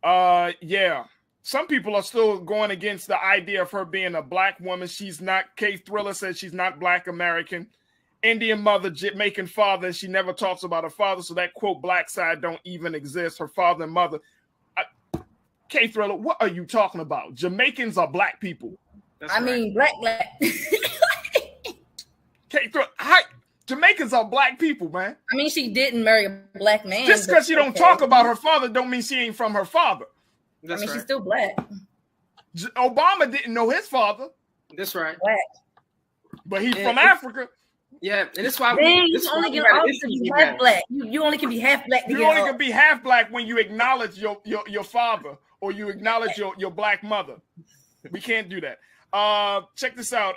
Yeah. Some people are still going against the idea of her being a Black woman. She's not. K Thriller says she's not Black American. Indian mother, Jamaican father, and she never talks about her father. So that quote, Black side don't even exist. Her father and mother. K Thriller, what are you talking about? Jamaicans are Black people. I mean, Black. K Thriller, Jamaicans are Black people, man. I mean, she didn't marry a Black man. Just because she don't talk about her father don't mean she ain't from her father. She's still Black. Obama didn't know his father. That's right. Black. But he's from Africa. Yeah, and that's why you only get to be half Black. You only can be half Black. You only can be half Black when you acknowledge your father or you acknowledge your Black mother. We can't do that. Check this out.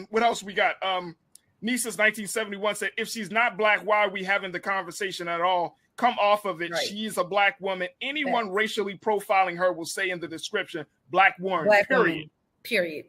What else we got? Nisa's 1971 said, if she's not Black, why are we having the conversation at all? Come off of it. Right. She's a Black woman. Anyone racially profiling her will say in the description, Black woman, period. Period.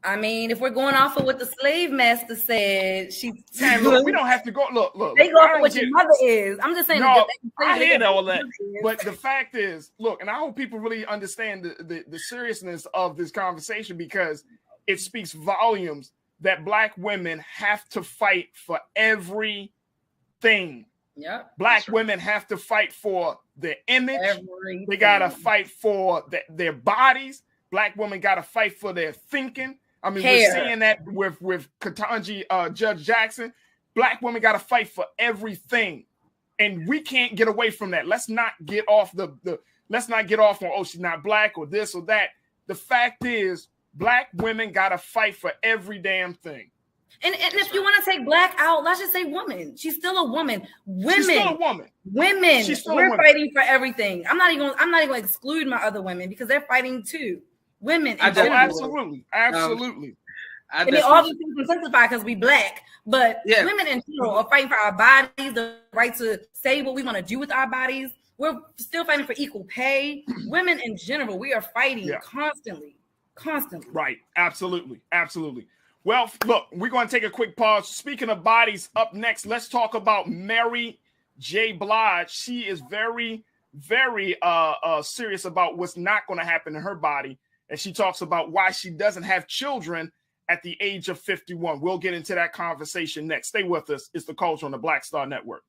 I mean, if we're going off of what the slave master said, we don't have to go. Look. They go off of what your mother is. I'm just saying. No, I hear all that. But the fact is, look, and I hope people really understand the seriousness of this conversation because it speaks volumes that black women have to fight for everything. Yep. Black women have to fight for their image. Everything. They got to fight for their bodies. Black women got to fight for their thinking. I mean, we're seeing that with Ketanji, Judge Jackson. Black women got to fight for everything. And we can't get away from that. Let's not get off let's not get off on, oh, she's not black or this or that. The fact is, black women got to fight for every damn thing. And if you want to take black out, let's just say woman. She's still a woman. Women. She's still a woman. Women. We're fighting for everything. I'm not even going to exclude my other women because they're fighting too. Women. Absolutely. And it all these things intensify because we black. But women in general are fighting for our bodies, the right to say what we want to do with our bodies. We're still fighting for equal pay. Women in general, we are fighting constantly. Right. Absolutely. Well, look, we're going to take a quick pause. Speaking of bodies, up next, let's talk about Mary J. Blige. She is very, very serious about what's not going to happen to her body. And she talks about why she doesn't have children at the age of 51. We'll get into that conversation next. Stay with us. It's The Culture on the Black Star Network.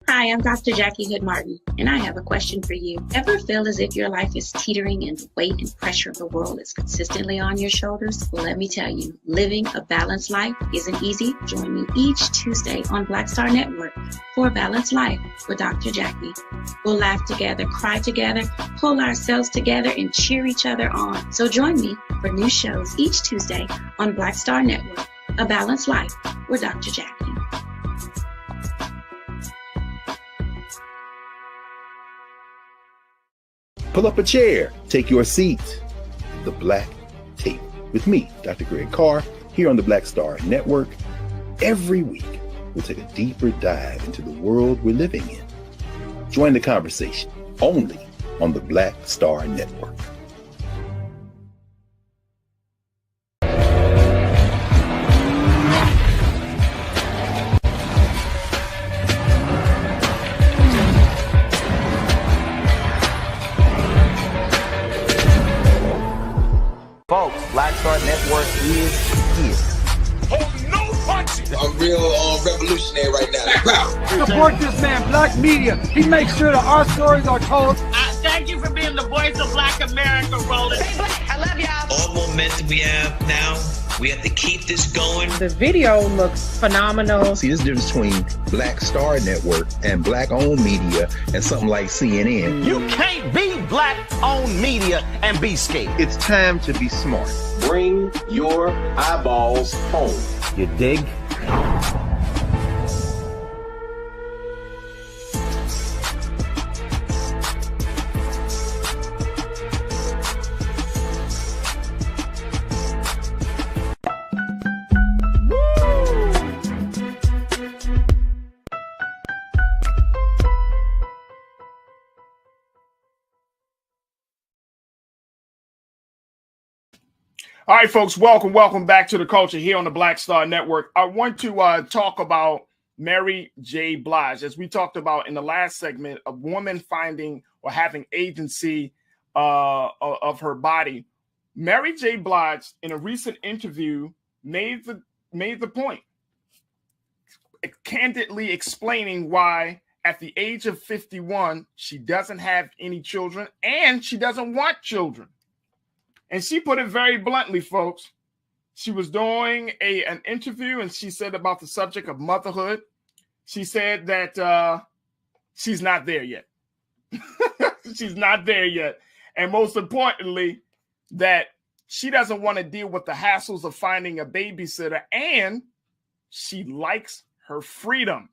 Hi, I'm Dr. Jackie Hood Martin, and I have a question for you. Ever feel as if your life is teetering and the weight and pressure of the world is consistently on your shoulders? Well, let me tell you, living a balanced life isn't easy. Join me each Tuesday on Black Star Network for a Balanced Life with Dr. Jackie. We'll laugh together, cry together, pull ourselves together, and cheer each other on. So join me for new shows each Tuesday on Black Star Network, A Balanced Life with Dr. Jackie. Pull up a chair, take your seat. The Black Tape with me, Dr. Greg Carr, here on the Black Star Network. Every week, we'll take a deeper dive into the world we're living in. Join the conversation only on the Black Star Network. Folks, Black Star Network is here. Oh, no punches! I'm real revolutionary right now. Support this man, Black Media. He makes sure that our stories are told. Thank you for being the voice of Black America, Roland. Stay black. I love y'all. All momentum we have now, we have to keep this going. The video looks phenomenal. See, this difference between Black Star Network and black-owned media and something like CNN. You can't be black-owned media and be scared. It's time to be smart. Bring your eyeballs home. You dig? All right, folks, welcome back to The Culture here on the Black Star Network. I want to talk about Mary J. Blige. As we talked about in the last segment, a woman finding or having agency of her body. Mary J. Blige, in a recent interview, made the point, candidly explaining why at the age of 51, she doesn't have any children and she doesn't want children. And she put it very bluntly, folks. She was doing an interview and she said about the subject of motherhood. She said that she's not there yet. She's not there yet. And most importantly, that she doesn't want to deal with the hassles of finding a babysitter, and she likes her freedom.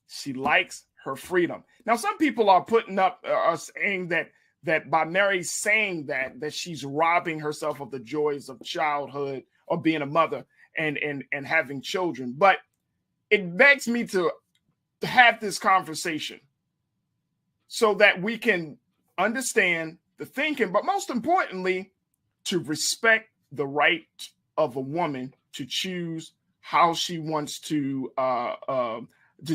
She likes her freedom. Now, some people are putting up, are saying that by Mary saying that she's robbing herself of the joys of childhood or being a mother and having children. But it begs me to have this conversation so that we can understand the thinking, but most importantly, to respect the right of a woman to choose how she wants to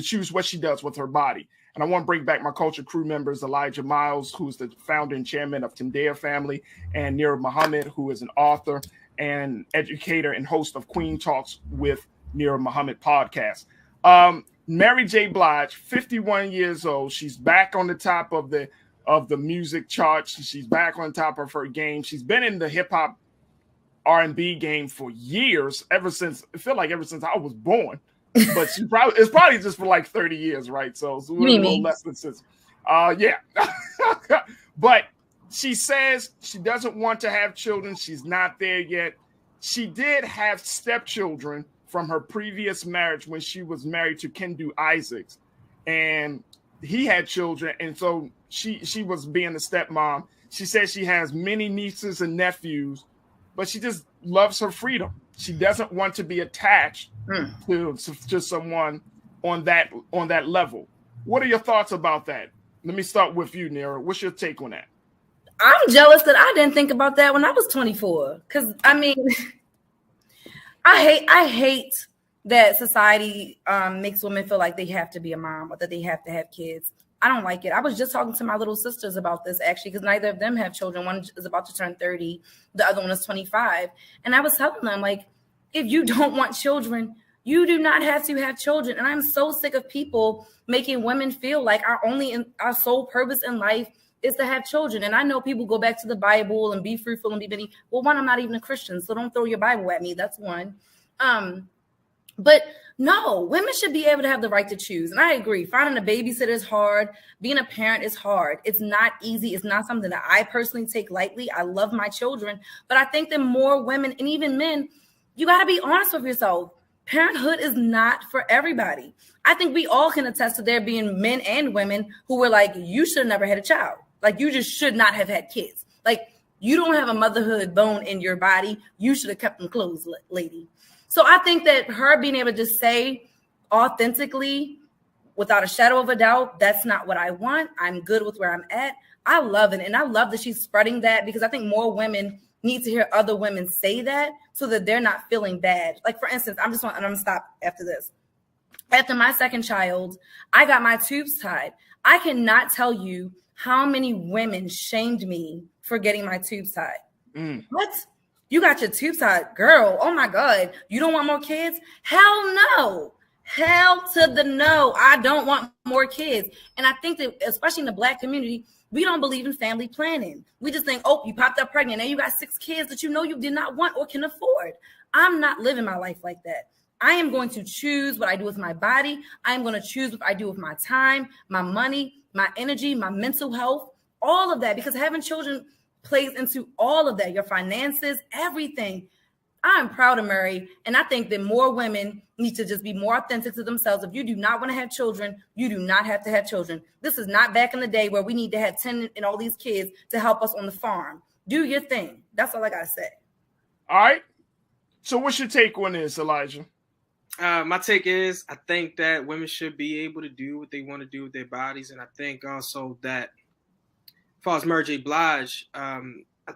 choose what she does with her body. And I want to bring back my culture crew members, Elijah Miles, who's the founder and chairman of Tindaya Family, and Nira Muhammad, who is an author and educator and host of Queen Talks with Nira Muhammad podcast. Mary J. Blige, 51 years old. She's back on the top of the music charts. She's back on top of her game. She's been in the hip hop R&B game for years, ever since I was born. But it's probably just for like 30 years, right? So we're a little less than since. Yeah. But she says she doesn't want to have children. She's not there yet. She did have stepchildren from her previous marriage when she was married to Kendu Isaacs, and he had children, and so she was being a stepmom. She says she has many nieces and nephews, but she just loves her freedom. She doesn't want to be attached to someone on that level. What are your thoughts about that? Let me start with you, Nira. What's your take on that? I'm jealous that I didn't think about that when I was 24. Because I mean, I hate that society makes women feel like they have to be a mom or that they have to have kids. I don't like it. I was just talking to my little sisters about this, actually, because neither of them have children. One is about to turn 30. The other one is 25. And I was telling them, like, if you don't want children, you do not have to have children. And I'm so sick of people making women feel like our sole purpose in life is to have children. And I know people go back to the Bible and be fruitful and be many. Well, one, I'm not even a Christian, so don't throw your Bible at me. That's one. But no, women should be able to have the right to choose. And I agree. Finding a babysitter is hard. Being a parent is hard. It's not easy. It's not something that I personally take lightly. I love my children. But I think that more women and even men, you got to be honest with yourself. Parenthood is not for everybody. I think we all can attest to there being men and women who were like, you should have never had a child. Like, you just should not have had kids. Like, you don't have a motherhood bone in your body. You should have kept them closed, lady. So I think that her being able to say authentically, without a shadow of a doubt, that's not what I want. I'm good with where I'm at. I love it. And I love that she's spreading that, because I think more women need to hear other women say that so that they're not feeling bad. Like, for instance, I'm going to stop after this. After my second child, I got my tubes tied. I cannot tell you how many women shamed me for getting my tubes tied. What? You got your tubes tied, girl. Oh my God. You don't want more kids? Hell no. Hell to the no. I don't want more kids. And I think that, especially in the Black community, we don't believe in family planning. We just think, oh, you popped up pregnant. Now you got 6 kids that you know you did not want or can afford. I'm not living my life like that. I am going to choose what I do with my body. I am going to choose what I do with my time, my money, my energy, my mental health, all of that, because having children plays into all of that, your finances, everything. I'm proud of Mary, and I think that more women need to just be more authentic to themselves. If you do not want to have children, you do not have to have children. This is not back in the day where we need to have 10 and all these kids to help us on the farm. Do your thing. That's all I got to say. All right. So what's your take on this, Elijah? My take is I think that women should be able to do what they want to do with their bodies. And I think also that as far as Mary J. Blige, I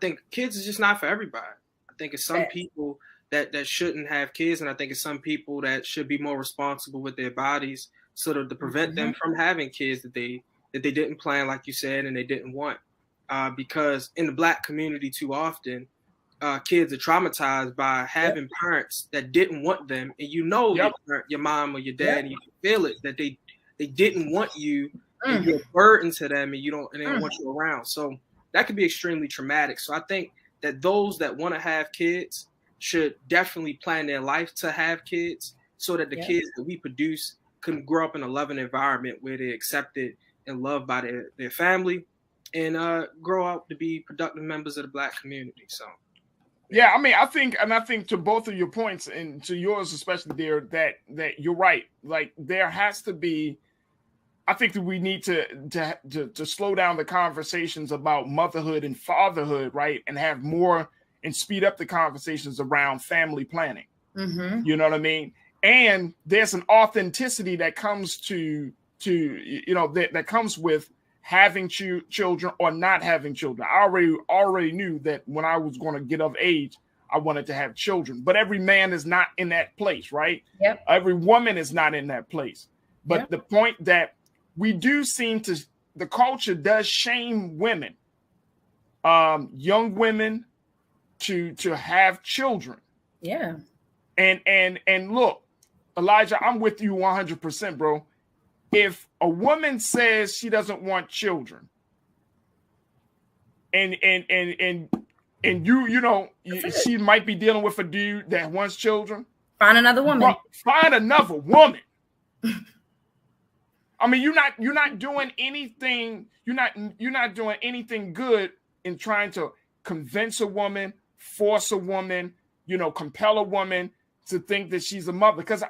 think kids is just not for everybody. I think it's some people that shouldn't have kids, and I think it's some people that should be more responsible with their bodies, sort of to prevent them from having kids that they didn't plan, like you said, and they didn't want. Because in the Black community, too often, kids are traumatized by having parents that didn't want them, and your mom or your dad, and you can feel it that they didn't want you, and you're a burden to them, and they don't want you around. So that could be extremely traumatic. So I think that those that want to have kids should definitely plan their life to have kids, so that the kids that we produce can grow up in a loving environment where they're accepted and loved by their family, and grow up to be productive members of the Black community. So, yeah, I mean, I think to both of your points, and to yours especially, there, that you're right. Like, there has to be. I think that we need to slow down the conversations about motherhood and fatherhood, right, and have more and speed up the conversations around family planning. You know what I mean? And there's an authenticity that comes to that comes with having children or not having children. I already knew that when I was going to get of age, I wanted to have children. But every man is not in that place, right? Yep. Every woman is not in that place. But the point that we do seem to, the culture does shame women, young women, to have children. Yeah. And look, Elijah, I'm with you 100%, bro. If a woman says she doesn't want children, and she might be dealing with a dude that wants children, find another woman. Find another woman. I mean, you're not doing anything. You're not doing anything good in trying to convince a woman, force a woman, compel a woman to think that she's a mother. Because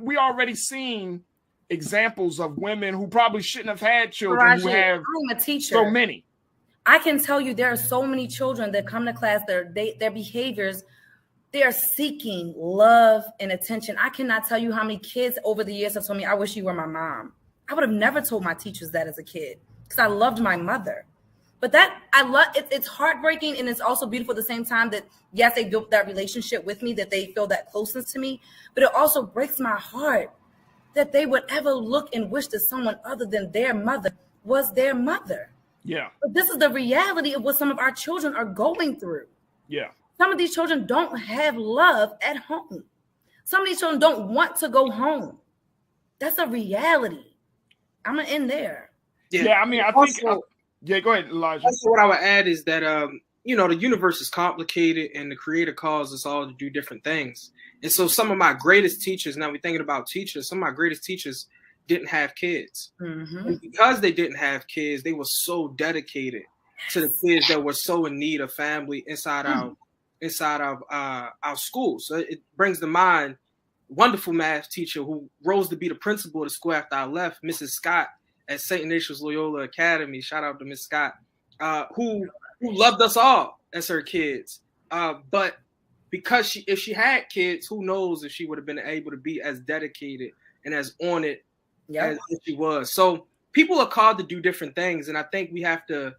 we already seen examples of women who probably shouldn't have had children, who have I'm a teacher. So many. I can tell you there are so many children that come to class, their behaviors, they are seeking love and attention. I cannot tell you how many kids over the years have told me, I wish you were my mom. I would have never told my teachers that as a kid because I loved my mother. But it's heartbreaking, and it's also beautiful at the same time that, yes, they built that relationship with me, that they feel that closeness to me, but it also breaks my heart that they would ever look and wish that someone other than their mother was their mother. Yeah. But this is the reality of what some of our children are going through. Yeah. Some of these children don't have love at home. Some of these children don't want to go home. That's a reality. I'm going to end there. Yeah, I mean, I think... go ahead, Elijah. Also, what I would add is that, the universe is complicated, and the Creator calls us all to do different things. And so some of my greatest teachers, now we're thinking about teachers, some of my greatest teachers didn't have kids. And because they didn't have kids, they were so dedicated to the kids that were so in need of family inside of our school. So it brings to mind wonderful math teacher who rose to be the principal of the school after I left, Mrs. Scott at St. Ignatius Loyola Academy. Shout out to Miss Scott, who loved us all as her kids. But because if she had kids, who knows if she would have been able to be as dedicated and as on it as she was. So people are called to do different things. And I think we have to,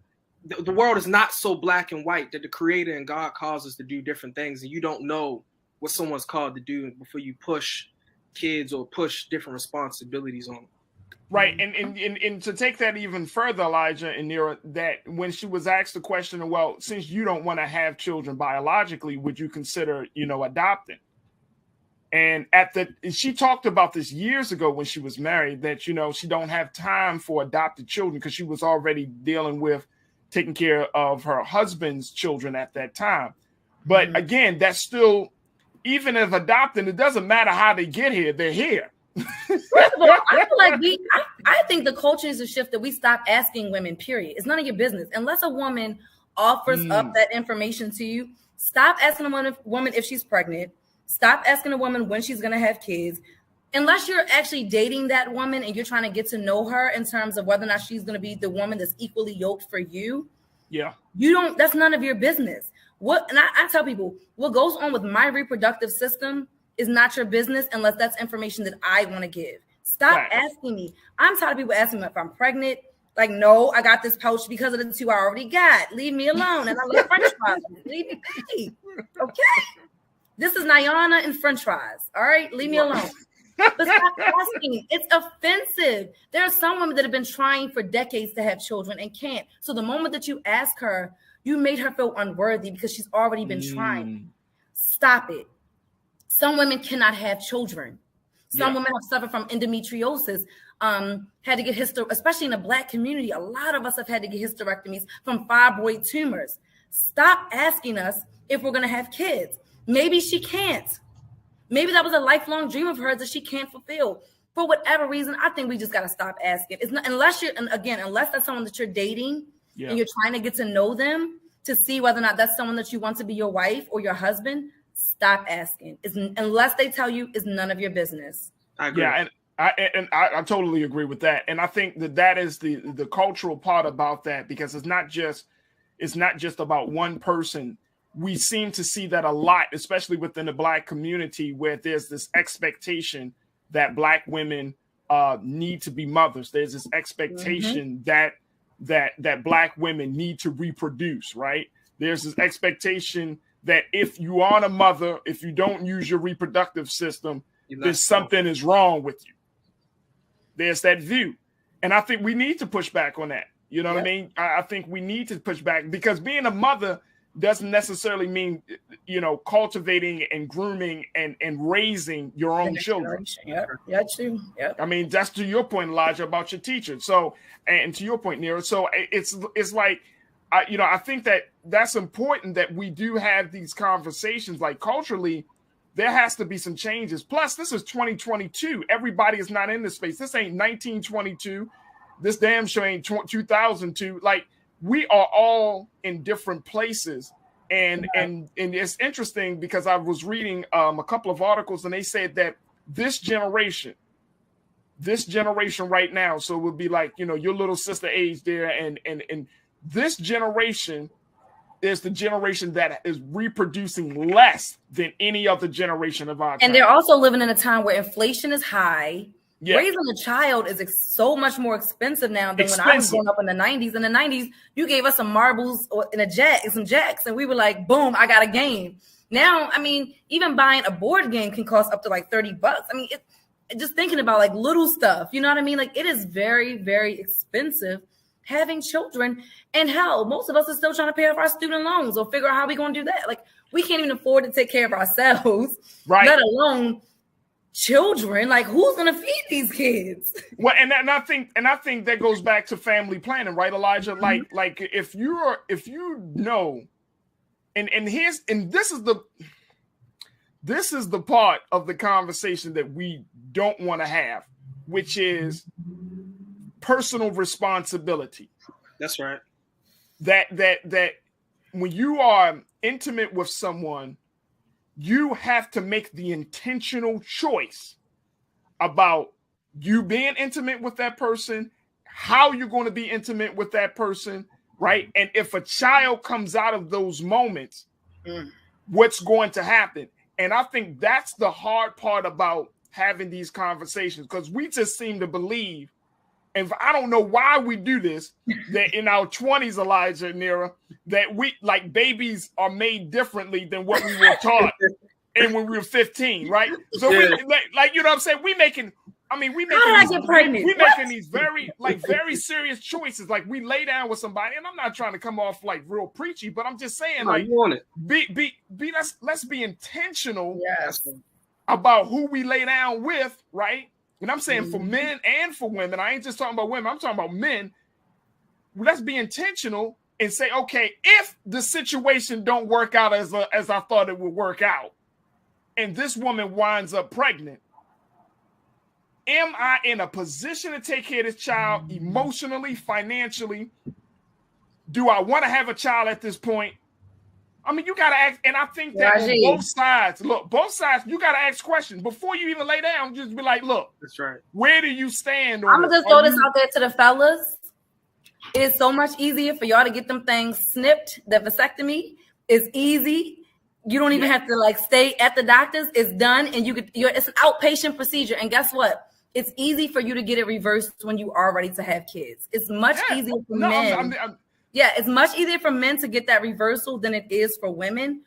the world is not so black and white, that the Creator and God calls us to do different things. And you don't know what someone's called to do before you push kids or push different responsibilities on them. Right. And to take that even further, Elijah and Nira, that when she was asked the question, well, since you don't want to have children biologically, would you consider, adopting? And she talked about this years ago when she was married, that, she don't have time for adopted children because she was already dealing with taking care of her husband's children at that time. But again, that's still, even if adopting, it doesn't matter how they get here, they're here. First of all, I feel like I think the culture is a shift that we stop asking women, period. It's none of your business. Unless a woman offers up that information to you, stop asking a woman if she's pregnant. Stop asking a woman when she's going to have kids. Unless you're actually dating that woman and you're trying to get to know her in terms of whether or not she's going to be the woman that's equally yoked for you. Yeah. That's none of your business. I tell people, what goes on with my reproductive system is not your business unless that's information that I want to give. Stop asking me. I'm tired of people asking me if I'm pregnant. Like, no, I got this pouch because of the two I already got. Leave me alone. And I love French fries. Leave me be. Okay. This is Nyana and French fries. All right, leave me alone. But stop asking. It's offensive. There are some women that have been trying for decades to have children and can't. So the moment that you ask her, you made her feel unworthy because she's already been trying. Stop it. Some women cannot have children. Some women have suffered from endometriosis, had to get especially in the Black community. A lot of us have had to get hysterectomies from fibroid tumors. Stop asking us if we're going to have kids. Maybe she can't. Maybe that was a lifelong dream of hers that she can't fulfill. For whatever reason, I think we just got to stop asking. It's not, unless that's someone that you're dating and you're trying to get to know them to see whether or not that's someone that you want to be your wife or your husband. Stop asking. Unless they tell you, it's none of your business. I agree. Yeah, and I totally agree with that. And I think that is the cultural part about that, because it's not just about one person. We seem to see that a lot, especially within the Black community, where there's this expectation that Black women need to be mothers. There's this expectation that Black women need to reproduce, right? There's this expectation that if you aren't a mother, if you don't use your reproductive system, there's something is wrong with you. There's that view. And I think we need to push back on that. You know what I mean? I think we need to push back, because being a mother doesn't necessarily mean, cultivating and grooming and raising your own children. I mean, that's to your point, Elijah, about your teacher. So, and to your point, Nira. So it's like, I think that's important that we do have these conversations. Like, culturally, there has to be some changes. Plus, this is 2022. Everybody is not in this space. This ain't 1922. This damn show ain't 2002. Like, we are all in different places. And it's interesting, because I was reading a couple of articles, and they said that this generation right now, so it would be like, your little sister age there, and this generation is the generation that is reproducing less than any other generation of our time. And they're also living in a time where inflation is high. Yeah. Raising a child is so much more expensive now than when I was growing up in the 90s. In the 90s, you gave us some marbles or some jacks, and we were like, boom, I got a game. Now, I mean, even buying a board game can cost up to like $30. I mean, just thinking about like little stuff, you know what I mean? Like, it is very, very expensive having children. And hell, most of us are still trying to pay off our student loans or figure out how we're going to do that. Like, we can't even afford to take care of ourselves, right? Let alone children. Like, who's going to feed these kids? Well, and I think that goes back to family planning, right, Elijah? Like if you know, and this is the part of the conversation that we don't want to have, which is personal responsibility. That's right. That when you are intimate with someone, you have to make the intentional choice about you being intimate with that person, how you're going to be intimate with that person, right? And if a child comes out of those moments, what's going to happen? And I think that's the hard part about having these conversations, because we just seem to believe, and I don't know why we do this, that in our 20s, Elijah and Nira, that we, like, babies are made differently than what we were taught and when we were 15, right? So we, like, you know what I'm saying? We're making these very serious choices. Like, we lay down with somebody, and I'm not trying to come off like real preachy, but I'm just saying, let's be intentional about who we lay down with, right? And I'm saying for men and for women. I ain't just talking about women. I'm talking about men. Let's be intentional and say, okay, if the situation don't work out as I thought it would work out, and this woman winds up pregnant, am I in a position to take care of this child emotionally, financially? Do I want to have a child at this point? I mean, you got to ask, and I think that on both sides, you got to ask questions. Before you even lay down, just be like, look, that's right. Where do you stand? I'm going to just throw this out there to the fellas. It is so much easier for y'all to get them things snipped. The vasectomy is easy. You don't even have to like stay at the doctor's. It's done, and it's an outpatient procedure. And guess what? It's easy for you to get it reversed when you are ready to have kids. It's much easier for men. It's much easier for men to get that reversal than it is for women.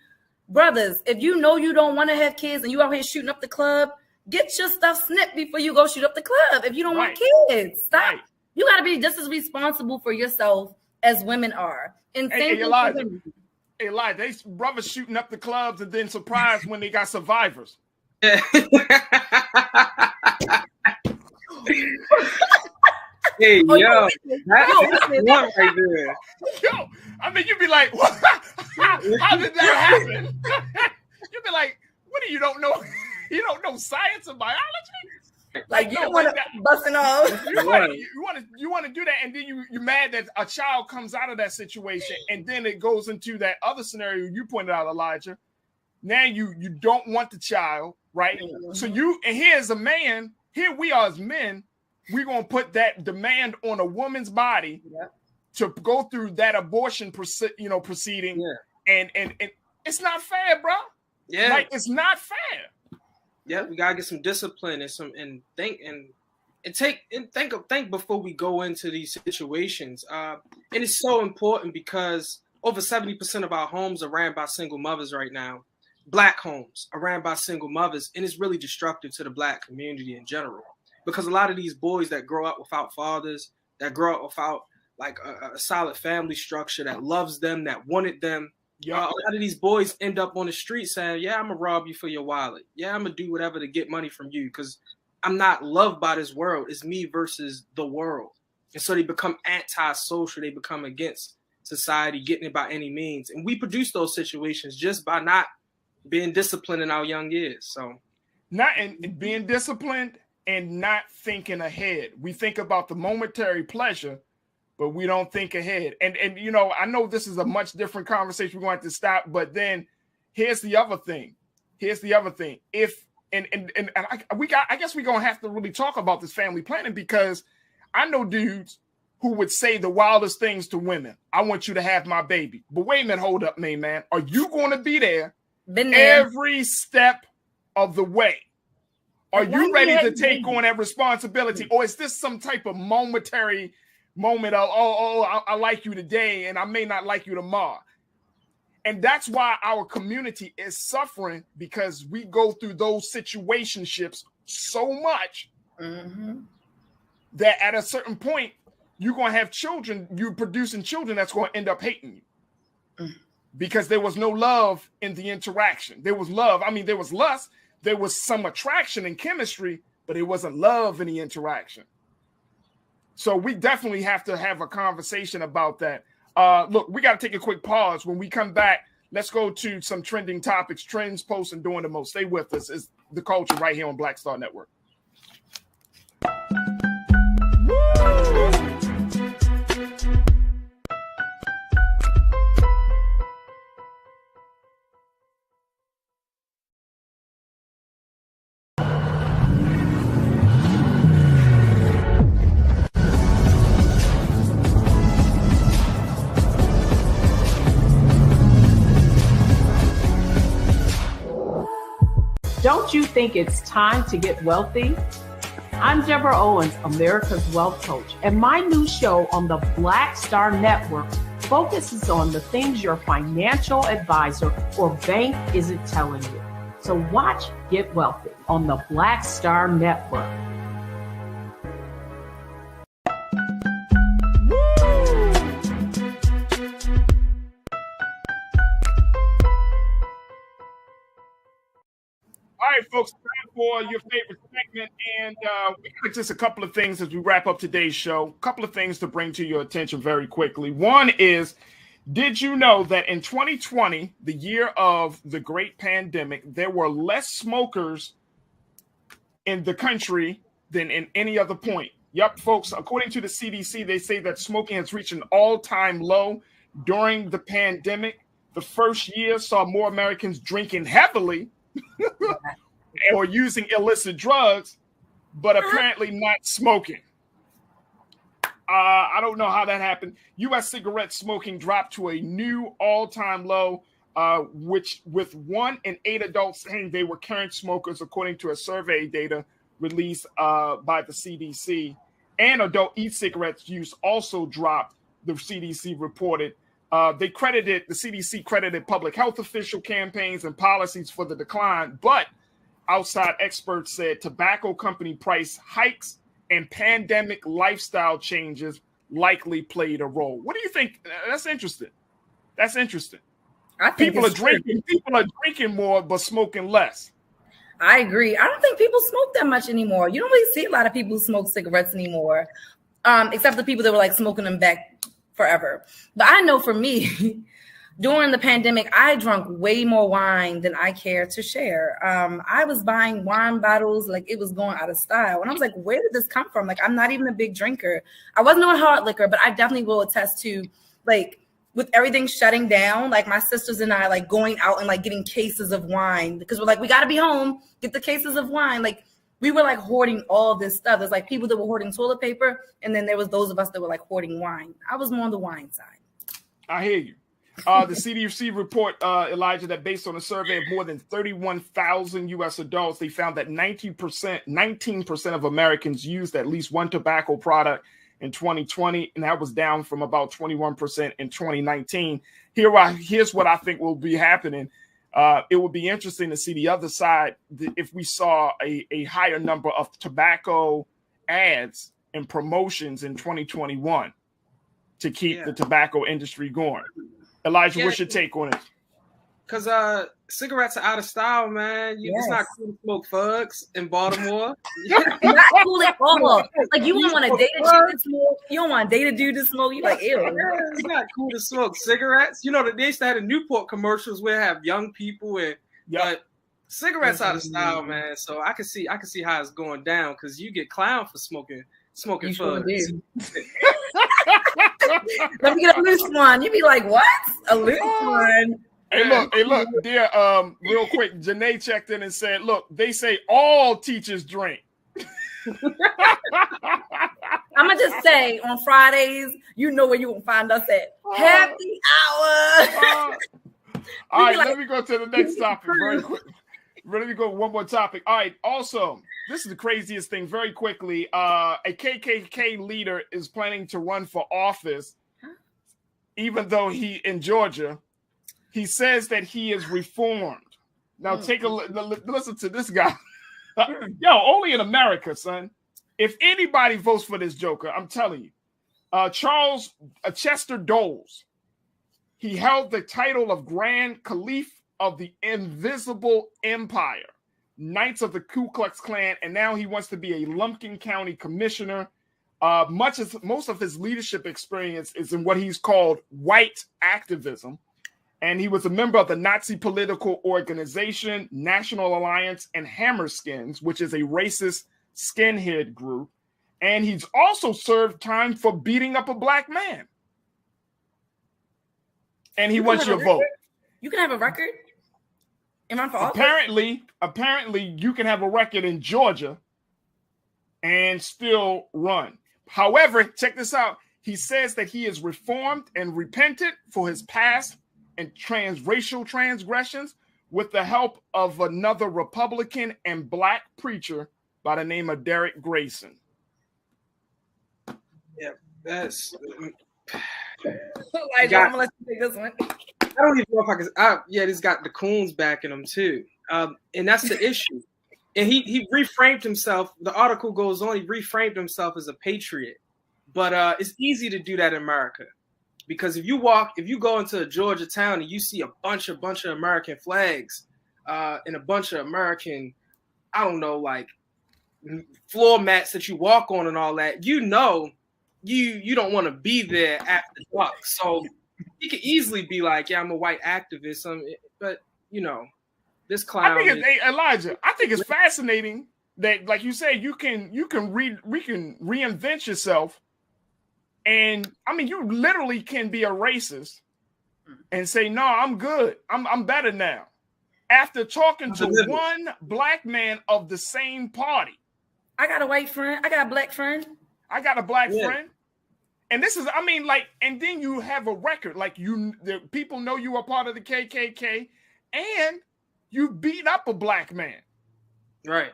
brothers, if you know you don't want to have kids and you out here shooting up the club, get your stuff snipped before you go shoot up the club. If you don't want kids, stop. Right. You got to be just as responsible for yourself as women are. And hey, Elijah, they brothers shooting up the clubs and then surprised when they got survivors. Yeah. Hey, yo, that's one right there. Yo, I mean, you'd be like, what? How did that happen? You'd be like, what do you don't know? You don't know science and biology? Like, you don't want to busting off. You want to do that, and then you're mad that a child comes out of that situation, and then it goes into that other scenario you pointed out, Elijah. Now you don't want the child, right? Mm-hmm. So here's a man, here we are as men, we're going to put that demand on a woman's body to go through that abortion proceeding. Yeah. And it's not fair, bro. Yeah. Like, it's not fair. Yeah, we gotta get some discipline and think before we go into these situations. And it's so important because over 70% of our homes are ran by single mothers right now. Black homes are ran by single mothers, and it's really destructive to the Black community in general. Because a lot of these boys that grow up without fathers, that grow up without like a solid family structure that loves them, that wanted them, a lot of these boys end up on the street saying, yeah, I'm going to rob you for your wallet. Yeah, I'm going to do whatever to get money from you because I'm not loved by this world. It's me versus the world. And so they become anti-social. They become against society, getting it by any means. And we produce those situations just by not being disciplined in our young years. So not and being disciplined and not thinking ahead. We think about the momentary pleasure, but we don't think ahead. And I know this is a much different conversation. We're going to have to stop, but then here's the other thing. If I guess we're going to have to really talk about this family planning, because I know dudes who would say the wildest things to women. I want you to have my baby. But wait a minute, hold up, man. Are you going to be there every step of the way? Are you ready to take on that responsibility? Or is this some type of momentary moment of, I like you today and I may not like you tomorrow? And that's why our community is suffering, because we go through those situationships so much that at a certain point, you're going to have children, you're producing children that's going to end up hating you because there was no love in the interaction. There was love. I mean, there was lust. There was some attraction and chemistry, but it wasn't love in the interaction. So we definitely have to have a conversation about that. Look, we got to take a quick pause. When we come back, let's go to some trending topics, trends, posts, and doing the most. Stay with us. It's The Culture right here on Black Star Network. Don't you think it's time to get wealthy? I'm Deborah Owens, America's Wealth Coach, and my new show on the Black Star Network focuses on the things your financial advisor or bank isn't telling you. So watch Get Wealthy on the Black Star Network. All right, folks, time for your favorite segment. And we got just a couple of things as we wrap up today's show. A couple of things to bring to your attention very quickly. One is, did you know that in 2020, the year of the great pandemic, there were less smokers in the country than in any other point? Yep, folks, according to the CDC, they say that smoking has reached an all-time low during the pandemic. The first year saw more Americans drinking heavily or using illicit drugs, but apparently not smoking. I don't know how that happened. U.S. cigarette smoking dropped to a new all-time low, which with 1 in 8 adults saying they were current smokers, according to a survey data released by the CDC. And adult e-cigarettes use also dropped, the CDC reported, The CDC credited public health official campaigns and policies for the decline, but outside experts said tobacco company price hikes and pandemic lifestyle changes likely played a role. What do you think? That's interesting. That's interesting. I think people are drinking more but smoking less. I agree. I don't think people smoke that much anymore. You don't really see a lot of people who smoke cigarettes anymore, except the people that were like smoking them back forever. But I know for me, during the pandemic, I drank way more wine than I care to share. I was buying wine bottles like it was going out of style. And I was like, where did this come from? Like, I'm not even a big drinker. I wasn't on hard liquor, but I definitely will attest to, like, with everything shutting down, like my sisters and I, like going out and like getting cases of wine because we're like, we got to be home, get the cases of wine. Like we were like hoarding all this stuff. There's like people that were hoarding toilet paper. And then there was those of us that were like hoarding wine. I was more on the wine side. I hear you. The CDC report, Elijah, that based on a survey of more than 31,000 U.S. adults, they found that 19% of Americans used at least one tobacco product in 2020, and that was down from about 21% in 2019. Here's what I think will be happening. It will be interesting to see the other side if we saw a higher number of tobacco ads and promotions in 2021 to keep the tobacco industry going. Elijah, what's your take on it? Because cigarettes are out of style, man. It's not cool to smoke fugs in Baltimore. Not cool at all. Like you don't want to date a chick to smoke. You don't want to date a dude to smoke. You like, ew. It's not cool to smoke cigarettes. You know, they used to have the Newport commercials where they have young people and but cigarettes out of style, man. So I can see how it's going down because you get clowned for smoking fugs. Sure let me get a loose one. You be like, what? A loose one? Hey, look, dear, real quick, Janae checked in and said, look, they say all teachers drink. I'm going to just say, on Fridays, you know where you will find us at. Happy hour. All right, let me go to the next topic very quick. Let me go one more topic. All right, also, this is the craziest thing very quickly. A KKK leader is planning to run for office, even though in Georgia, he says that he is reformed. Now take a listen to this guy. Yo, only in America, son. If anybody votes for this joker, I'm telling you. Charles Chester Doles. He held the title of Grand Caliph of the Invisible Empire, Knights of the Ku Klux Klan, and now he wants to be a Lumpkin County commissioner. Most of his leadership experience is in what he's called white activism. And he was a member of the Nazi political organization, National Alliance, and Hammerskins, which is a racist skinhead group. And he's also served time for beating up a black man. And he wants your vote. You can have a record and run for office? Apparently, you can have a record in Georgia and still run. However, check this out. He says that he is reformed and repentant for his past and racial transgressions with the help of another Republican and black preacher by the name of Derek Grayson. Yeah, that's... I'm gonna let you take this one. I don't even know if I can... this got the coons backing him too. And that's the issue. And he reframed himself. The article goes on, he reframed himself as a patriot. But it's easy to do that in America. Because if you go into a Georgia town and you see a bunch of American flags and a bunch of American, I don't know, like floor mats that you walk on and all that, you know, you don't want to be there after dark. So you could easily be like, yeah, I'm a white activist. But you know, this clown. Elijah, I think it's fascinating that, like you say, you can reinvent yourself. And I mean, you literally can be a racist and say, no, I'm good. I'm better now. After talking to one black man of the same party. I got a white friend. I got a black friend. I got a black friend. And this is, I mean, like, and then you have a record. Like the people know you are part of the KKK and you beat up a black man. Right.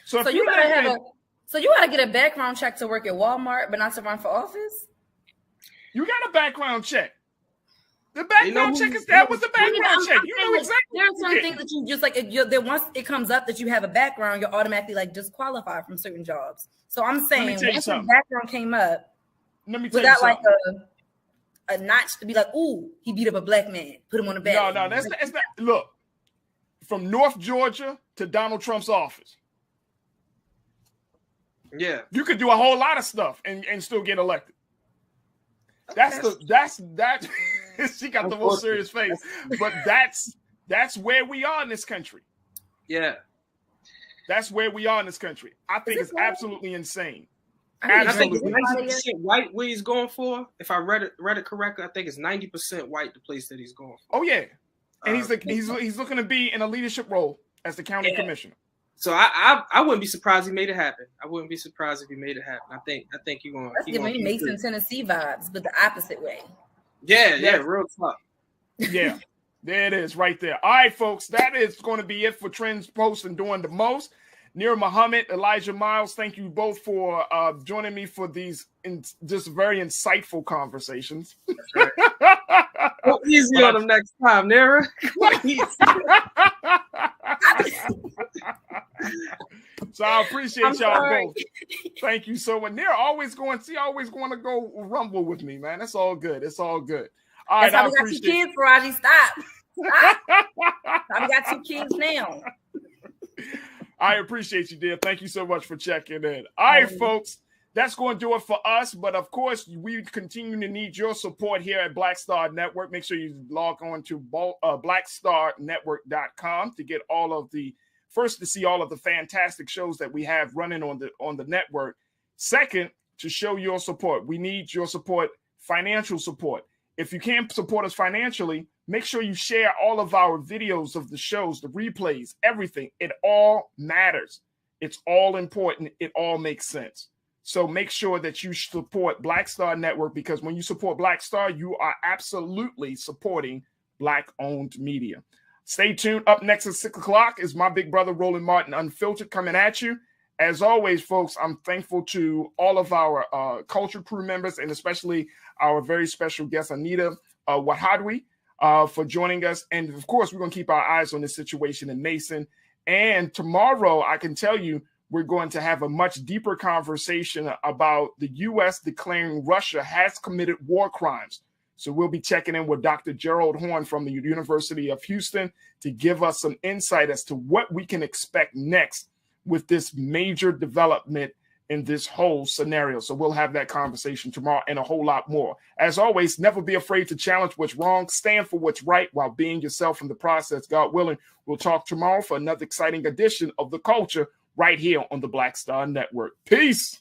So you gotta get a background check to work at Walmart, but not to run for office? You got a background check. The background check is that with the background check. You know exactly. There are some things that you just like. That once it comes up that you have a background, you're automatically like disqualified from certain jobs. So I'm saying once the background came up, without like a notch to be like, ooh, he beat up a black man, put him on the back. No, that's not. Look, from North Georgia to Donald Trump's office. Yeah, you could do a whole lot of stuff and still get elected. That's that. She got the most serious face, but that's where we are in this country. Yeah, that's where we are in this country. I think it's absolutely insane. I think it's 90% white where he's going for. If I read it correctly, I think it's 90% white the place that he's going for. Oh yeah, and he's looking to be in a leadership role as the county commissioner. So I wouldn't be surprised he made it happen. I wouldn't be surprised if he made it happen. I think you're going. That's giving me Mason, Tennessee vibes, but the opposite way. Yeah, real tough. Yeah, there it is right there. All right, folks, that is going to be it for Trends Post and Doing the Most. Nir Muhammad, Elijah Miles, thank you both for joining me for these just very insightful conversations. That's right. Go easy on them next time, Nira. So I appreciate y'all both. Thank you so much. Nira always going to go rumble with me, man. That's all good. It's all good. All right, that's how we got 2 kids, Farajii. Stop. We got 2 kids now. I appreciate you, dear. Thank you so much for checking in. All right, folks, that's going to do it for us. But, of course, we continue to need your support here at Black Star Network. Make sure you log on to blackstarnetwork.com to get to see all of the fantastic shows that we have running on the network. Second, to show your support. We need your support, financial support. If you can't support us financially, make sure you share all of our videos of the shows, the replays, everything. It all matters. It's all important. It all makes sense. So make sure that you support Black Star Network, because when you support Black Star, you are absolutely supporting Black-owned media. Stay tuned. Up next at 6 o'clock is my big brother, Roland Martin Unfiltered, coming at you. As always, folks, I'm thankful to all of our culture crew members, and especially our very special guest, Anita Wahadwi, for joining us. And, of course, we're going to keep our eyes on this situation in Mason. And tomorrow, I can tell you, we're going to have a much deeper conversation about the U.S. declaring Russia has committed war crimes. So we'll be checking in with Dr. Gerald Horn from the University of Houston to give us some insight as to what we can expect next with this major development in this whole scenario. So we'll have that conversation tomorrow and a whole lot more. As always, never be afraid to challenge what's wrong. Stand for what's right while being yourself in the process. God willing, we'll talk tomorrow for another exciting edition of The Culture right here on the Black Star Network. Peace.